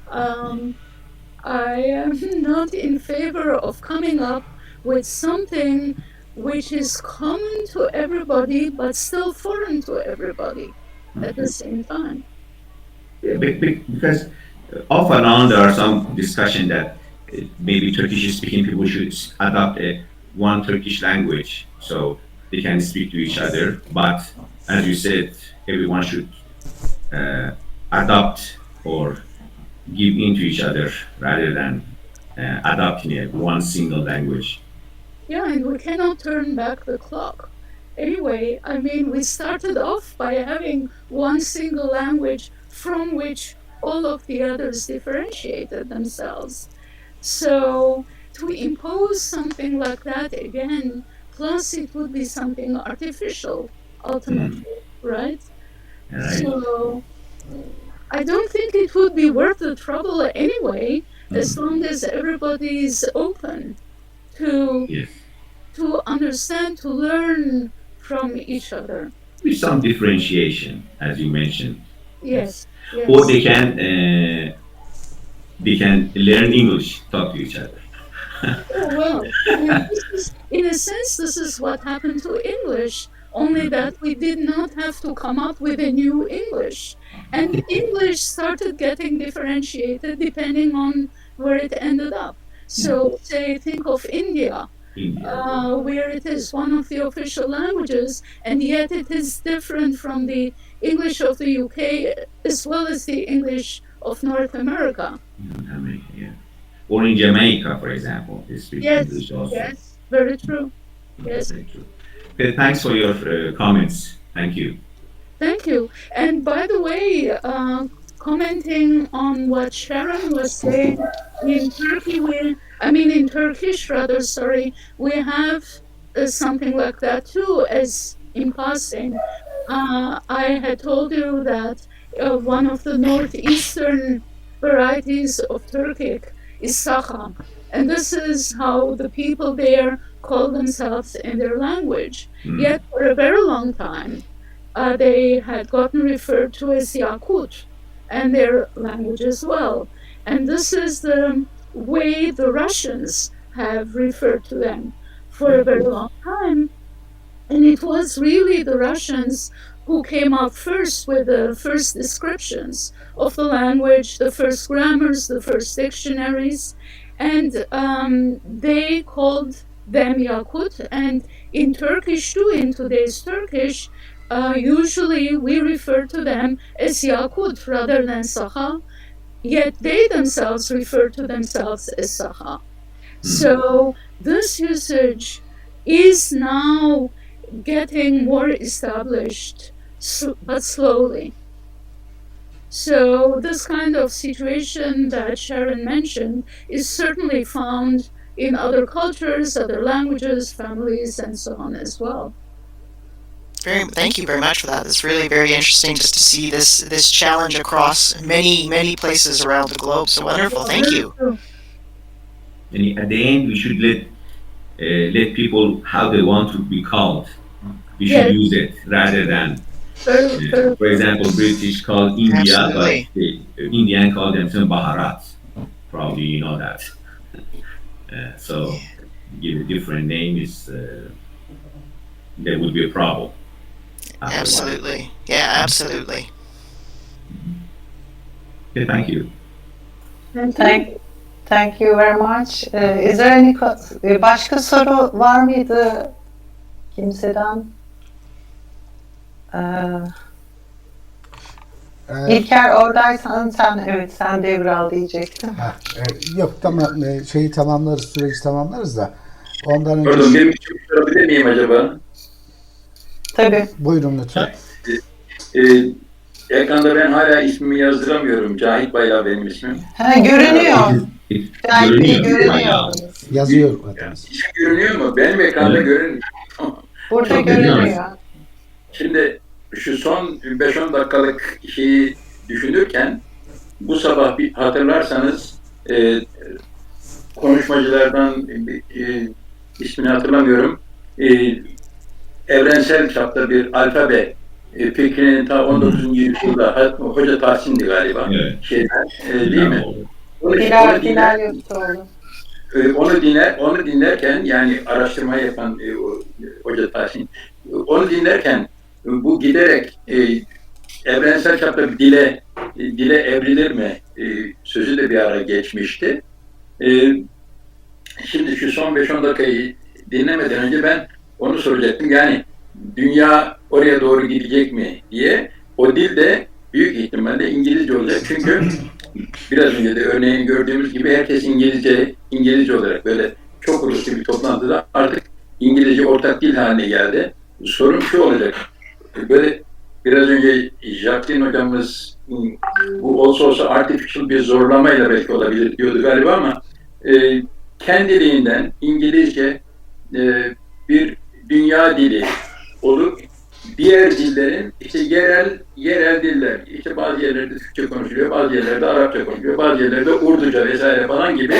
S4: I am not in favor of coming up with something which is common to everybody but still foreign to everybody at the same time.
S6: Because off and on there are some discussion that maybe Turkish-speaking people should adopt one Turkish language so they can speak to each other. But as you said, everyone should adopt or give in to each other rather than adopting one single language.
S4: Yeah, and we cannot turn back the clock. Anyway, I mean, we started off by having one single language from which all of the others differentiated themselves. So to impose something like that again, plus it would be something artificial, ultimately, right? So I don't think it would be worth the trouble anyway, as long as everybody is open to understand, to learn from each other.
S6: With some differentiation, as you mentioned.
S4: Yes.
S6: Or they can learn English, talk to each other.
S4: Well, in a sense, this is what happened to English, only that we did not have to come up with a new English. And English started getting differentiated depending on where it ended up. So, say, think of India, where it is one of the official languages, and yet it is different from the English of the UK as well as the English of North America.
S6: Or in Jamaica, for example, they speak English also.
S4: Yes, very true. Yes.
S6: Very true. Okay, thanks for your comments. Thank you.
S4: Thank you. And by the way, commenting on what Sharon was saying, in Turkey, in Turkish rather, we have something like that too, as in passing. I had told you that one of the northeastern varieties of Turkic is Saha. And this is how the people there call themselves in their language. Yet for a very long time, they had gotten referred to as Yakut and their language as well. And this is the way the Russians have referred to them for a very long time. And it was really the Russians who came up first with the first descriptions of the language, the first grammars, the first dictionaries. And they called them Yakut. And in Turkish too, in today's Turkish, usually we refer to them as Yakut rather than Saha, yet they themselves refer to themselves as Saha. So this usage is now getting more established, but slowly. So this kind of situation that Sharon mentioned is certainly found in other cultures, other languages, families, and so on as well.
S3: Thank you very much for that. It's really very interesting just to see this challenge across many places around the globe. So wonderful. Thank you.
S6: And at the end, we should let people how they want to be called. We should use it rather than, for example, British called India,
S3: Absolutely.
S6: but the Indian call themselves Baharat. Probably you know that. So give a different name is there would be a problem.
S3: Absolutely. Yeah, absolutely.
S6: Okay, thank you.
S1: Thank you very much. Is there any başka soru var mıydı kimseden? İlker oradaysan sen devral diyecektin.
S5: Yok tamam süreci tamamlarız da ondan önce
S7: Pardon, benim bir şey sorabilir miyim acaba?
S1: Tabii.
S5: Buyurun lütfen.
S7: Ekranda ben hala ismimi yazdıramıyorum. Cahit Bayrağı benim ismim.
S1: Ha, görünüyor.
S6: Görünüyor.
S5: Yazıyor zaten.
S7: İsim görünüyor mu? Benim ekranda
S6: Evet.
S7: görünmüyor.
S1: Burada görünüyor.
S7: Şimdi şu son 5-10 dakikalık şeyi düşünürken bu sabah bir hatırlarsanız konuşmacılardan ismini hatırlamıyorum. Evrensel çapta bir alfabe fikrinin ta 19. yüzyılda Hoca Tahsin'di galiba.
S6: Evet.
S7: Değil mi? Onu dinlerken yani araştırma yapan Hoca Tahsin onu dinlerken bu giderek evrensel çapta bir dile evrilir mi sözü de bir ara geçmişti. Şimdi şu son 5-10 dakikayı dinlemeden önce ben onu soracaktım. Yani dünya oraya doğru gidecek mi diye. O dil de büyük ihtimalle İngilizce olacak. Çünkü biraz önce de örneğin gördüğümüz gibi herkes İngilizce olarak böyle çok uluslu bir toplantıda artık İngilizce ortak dil haline geldi. Sorun şu olacak. Böyle biraz önce Jaklin hocamız bu olsa artificial bir zorlamayla belki olabilir diyordu galiba ama kendiliğinden İngilizce bir dünya dili olup diğer dillerin işte yerel diller, işte bazı yerlerde Türkçe konuşuluyor, bazı yerlerde Arapça konuşuluyor, bazı yerlerde Urduca vesaire falan gibi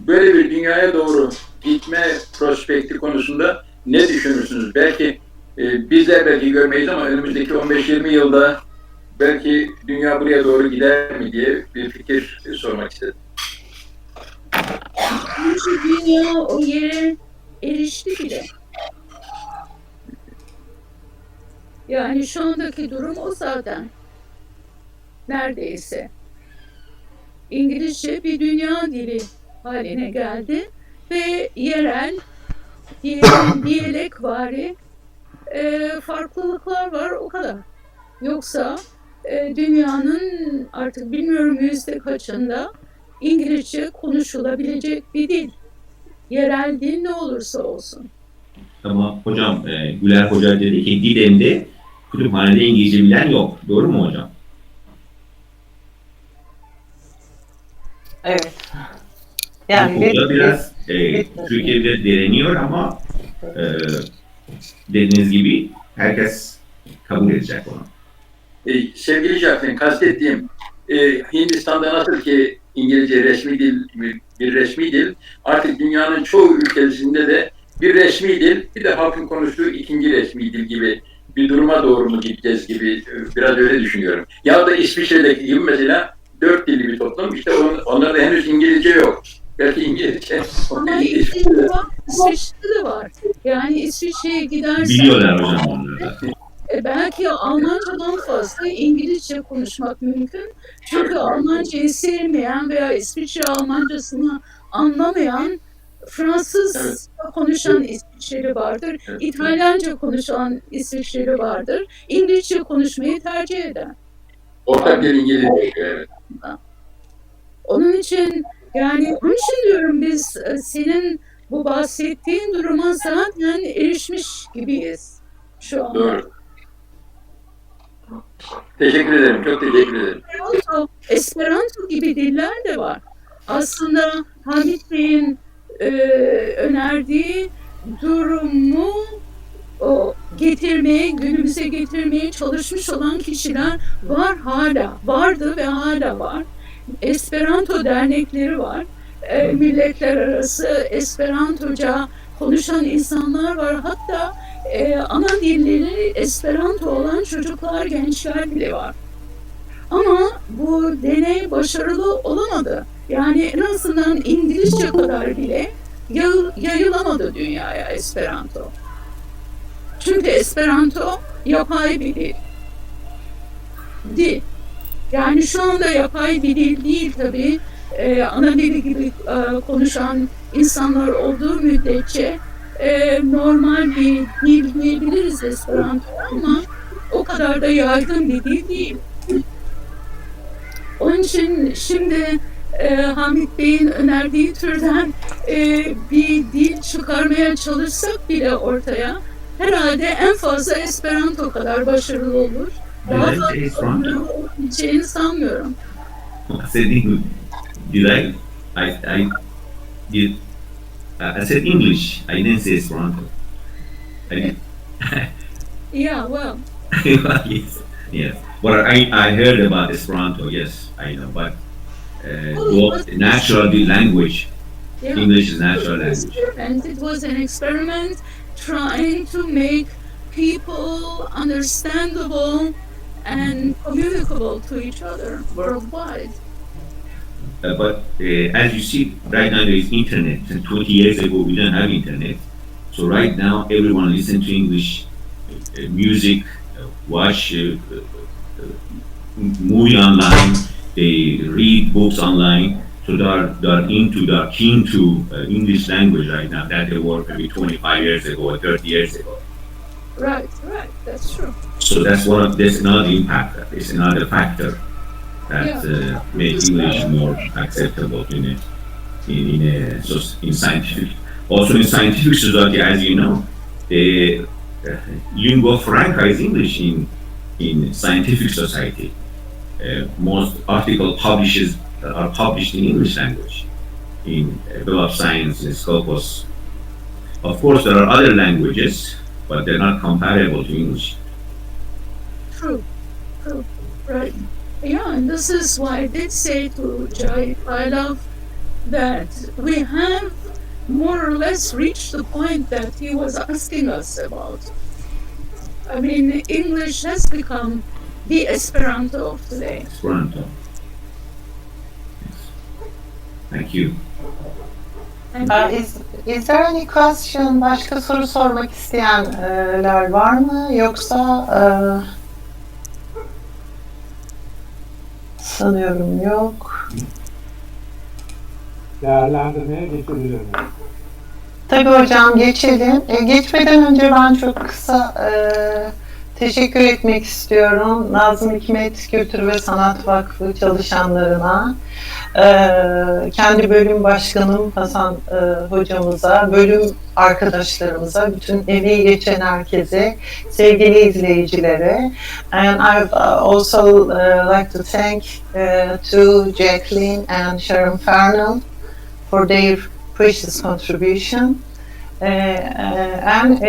S7: böyle bir dünyaya doğru gitme prospekti konusunda ne düşünürsünüz? Belki bizler belki görmeyiz ama önümüzdeki 15-20 yılda belki dünya buraya doğru gider mi diye bir fikir sormak istedim.
S4: Dünya o yere erişti bile. Yani şu andaki durum o zaten. Neredeyse. İngilizce bir dünya dili haline geldi ve yerel, diyalekvari farklılıklar var o kadar. Yoksa dünyanın artık bilmiyorum yüzde kaçında İngilizce konuşulabilecek bir dil. Yerel dil ne olursa olsun.
S6: Ama hocam Güler Hoca dedi ki Didem'de kütüphanede İngilizce bilen yok. Doğru mu hocam?
S1: Evet. Yani
S6: Hoca biraz Türkiye'de direniyor ama dediğiniz gibi herkes kabul edecek onu.
S7: Sevgili Jaklin, kastettiğim Hindistan'da nasıl ki İngilizce resmi dil, bir resmi dil, artık dünyanın çoğu ülkesinde de bir resmi dil, bir de halkın konuştuğu ikinci resmi dil gibi bir duruma doğru mu gideceğiz gibi biraz öyle düşünüyorum. Ya da İsviçre'deki gibi mesela 4 dilli bir toplum, işte onlarda henüz İngilizce yok. Belki İngilizce.
S4: Ama İsviçre'de de var. Yani İsviçre'ye gidersen...
S6: Biliyorlar hocam onları da.
S4: Belki Almancadan fazla İngilizce konuşmak mümkün. Çünkü Almancayı sevmeyen veya İsviçre Almancasını anlamayan Fransız konuşan İsviçreli vardır. İtalyanca konuşan İsviçreli vardır. İngilizce konuşmayı tercih eder.
S7: Ortak bir İngilizce. Evet.
S4: Onun için yani onun için diyorum biz senin bu bahsettiğin duruma zaten erişmiş gibiyiz şu anda.
S7: Doğru. Teşekkür ederim. Çok teşekkür ederim.
S4: Esperanto gibi diller de var. Aslında Hamit Bey'in önerdiği durumu günümüze getirmeye çalışmış olan kişiler var hala. Vardı ve hala var. Esperanto dernekleri var. Milletler arası Esperantoca konuşan insanlar var. Hatta ana dilleri Esperanto olan çocuklar, gençler bile var. Ama bu deney başarılı olamadı. Yani en azından İngilizce kadar bile yayılamadı dünyaya Esperanto. Çünkü Esperanto yapay bir dil. Yani şu anda yapay bir dil değil tabii. Ana dili gibi konuşan insanlar olduğu müddetçe normal bir dil diyebiliriz Esperanto ama o kadar da yaygın bir dil değil. Onun için şimdi Hamit Bey'in önerdiği türden bir dil çıkarmaya çalışsak bile ortaya herhalde en fazla Esperanto kadar başarılı olur. Daha
S6: Did I say Esperanto?
S4: gideceğini sanmıyorum.
S6: I said English. Did I did. I said English. I didn't say Esperanto. I did.
S4: Yeah, well,
S6: Yes. Yes. Well, I heard about Esperanto. Yes, I know. But both natural language.
S4: yeah.
S6: English is natural language.
S4: And it was an experiment trying to make people understandable and communicable to each other worldwide.
S6: But as you see, right now there is internet. And 20 years ago, we didn't have internet. So right now, everyone listens to English music, watch movie online, they read books online. So they're keen to English language right now that they were maybe 25 years ago or 30 years ago.
S4: Right, that's true.
S6: So that's another impact. It's another factor that makes English more acceptable in scientific. Also in scientific society, as you know, the lingua franca is English in scientific society. Most articles are published in English language in Web of Science and Scopus. Of course, there are other languages, but they're not comparable to English.
S4: True, right. Yeah, and this is why I did say to Jai Pahlav that we have more or less reached the point that he was asking us about. I mean, English has become the Esperanto of today.
S6: Esperanto. Yes. Thank you.
S1: Is there any question? Başka soru sormak isteyenler var mı? Yoksa sanıyorum yok.
S2: Değerlendirmeye geçebilir mi?
S1: Tabii hocam geçelim. Geçmeden önce ben çok kısa teşekkür etmek istiyorum. Nazım Hikmet Kültür ve Sanat Vakfı çalışanlarına, kendi bölüm başkanım Hasan hocamıza, bölüm arkadaşlarımıza, bütün emeği geçen herkese, sevgili izleyicilere. And I'd also like to thank to Jaklin and Sharon Farnel for their precious contribution. And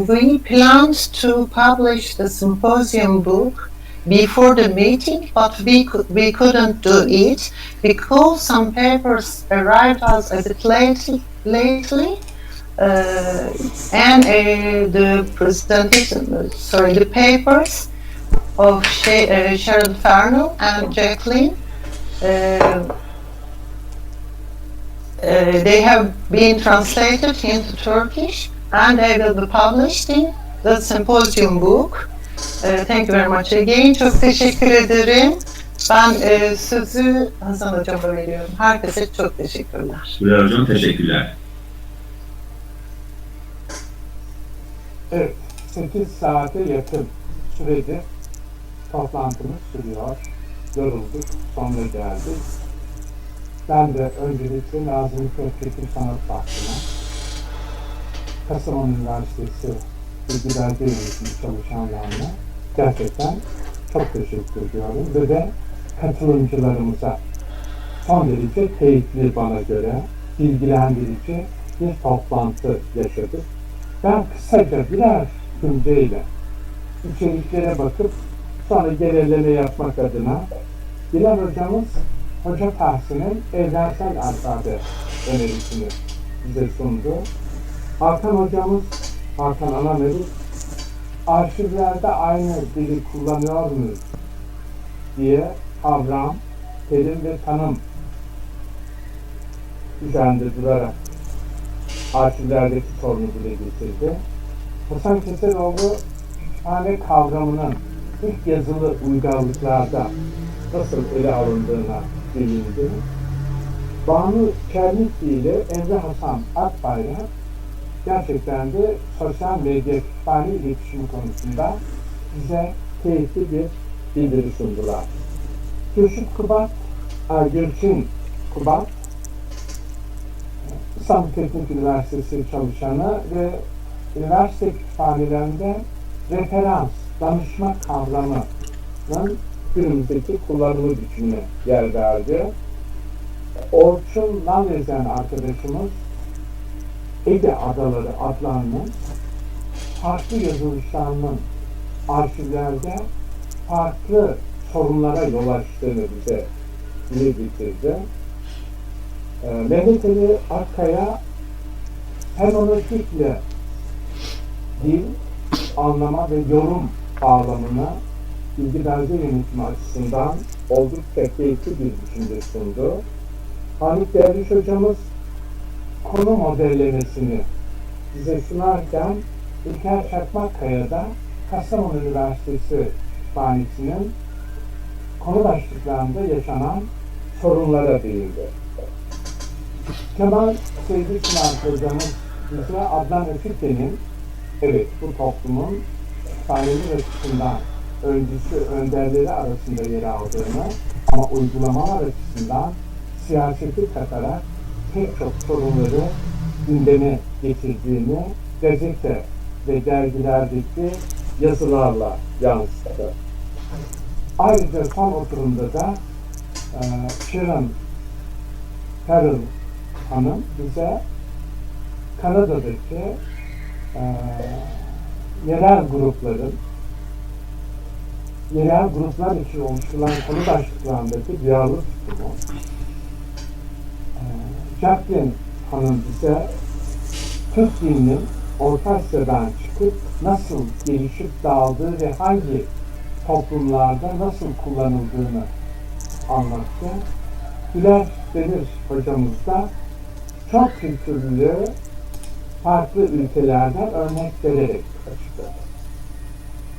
S1: we planned to publish the symposium book before the meeting, but we couldn't do it because some papers arrived us a bit lately. And the papers of Sharon Farnel and Jaklin, they have been translated into Turkish and they will be published in the symposium book. Thank you very much again. Çok teşekkür ederim. Ben sözü Hasan Hocam'a veriyorum. Herkese çok teşekkürler.
S6: Güler Hocam teşekkürler.
S2: Evet, 8 saate yakın süredir toplantımız sürüyor. Yorulduk, sonra geldik. Ben de öncelikle Nazım Hikmet Kültür Sanat Vakfı'na, Kastamonu Üniversitesi Bilgi Belge Yönetimi çalışanlarına gerçekten çok teşekkür ediyorum ve de katılımcılarımıza son derece keyifli, bana göre bilgilendirici bir toplantı yaşadık. Ben kısaca birer cümleyle içeriklere bakıp sonra genelleme yapmak adına Güler hocamız Hoca Tahsin'in evrensel alfabe önerisini bize sundu. Akan hocamız, Akan Anamelik, arşivlerde aynı dili kullanıyor muyuz diye kavram, terim ve tanım üzerinde durarak arşivlerdeki sorunu dile getirdi. Hasan Keseloğlu kütüphane kavramının ilk yazılı uygarlıklarda nasıl ele alındığına değindi. Banu Çernikli ile Emre Hasan Akbayrak gerçekten de sosyal medya kütüphane iletişimi konusunda bize keyifli bir bildiri sundular. Gülçin Kubat, İstanbul Teknik Üniversitesi çalışanı ve üniversite kütüphanelerinde referans, danışma kavramının günümüzdeki kullanımı biçimine yer verdi. Orçun Nalyezen arkadaşımız Ege Adaları adlarının farklı yazılışlarının arşivlerde farklı sorunlara yol açtığını bize dile getirdi. Mehmet Ali Akkaya fenomenolojikle dil, anlama ve yorum bağlamına bilgi belge yönetimi açısından oldukça keyifli bir biçimde sundu. Halit Derviş hocamız konu modellemesini bize sunarken İlker Çakmakkaya'da Kastamonu Üniversitesi Kütüphanesi'nin konu başlıklarında yaşanan sorunlara değindi. Kemal Sevgi Çınar hocamız bize Adnan Öfük'te'nin evet bu toplumun kütüphaneler açısından öncüsü, önderleri arasında yer aldığını ama uygulamalar açısından siyaseti katarak pek çok sorunları gündeme getirdiğini gazete ve dergilerdeki yazılarla yansıttı. Ayrıca son oturumda da Sharon Farnel Hanım bize Kanada'daki yerel gruplar için oluşturulan konu başlıklarındaki diyalog tutumu, Jaklin Hanım bize Türk dilinin Orta Asya'dan çıkıp nasıl gelişip dağıldığı ve hangi toplumlarda nasıl kullanıldığını anlattı. Güler Demir hocamız da çok kültürlülüğü farklı ülkelerden örnek vererek açıkladı.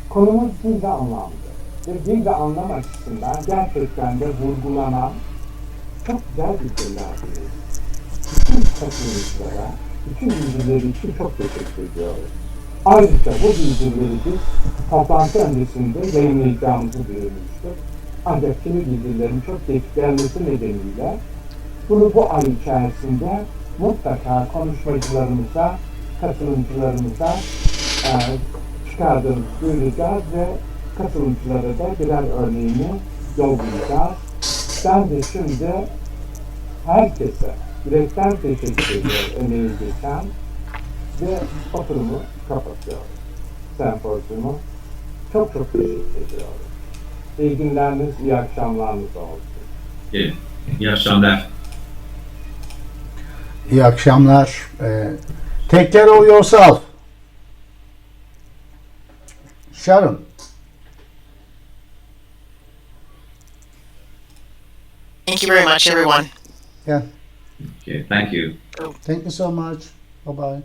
S2: Konumuz dil ve anlamdı. Ve dil ve anlam açısından gerçekten de vurgulanan çok güzel bilgiler değil. Bütün katılımcılara, bütün bilgileri için çok teşekkür ediyoruz. Ayrıca bu bilgileri biz toplantı öncesinde yayınlayacağımızı duyurmuştuk. Ancak kimi bilgilerin çok geç gelmesi nedeniyle bunu bu ay içerisinde mutlaka konuşmacılarımıza, katılımcılarımıza çıkardığımızı duyuracağız ve katılımcılara da birer örneğini yollayacağız. Ben de şimdi herkese yürekten teşekkür ediyorum emeği geçen ve oturumu kapatıyorum. Sempozyumu çok çok teşekkür ediyorum. İyi günleriniz, iyi akşamlarınız olsun.
S6: İyi akşamlar.
S5: İyi akşamlar. Take care of yourself. Sharon.
S3: Thank you very much, everyone.
S5: Yeah.
S6: Okay, thank you.
S5: Thank you so much. Bye-bye.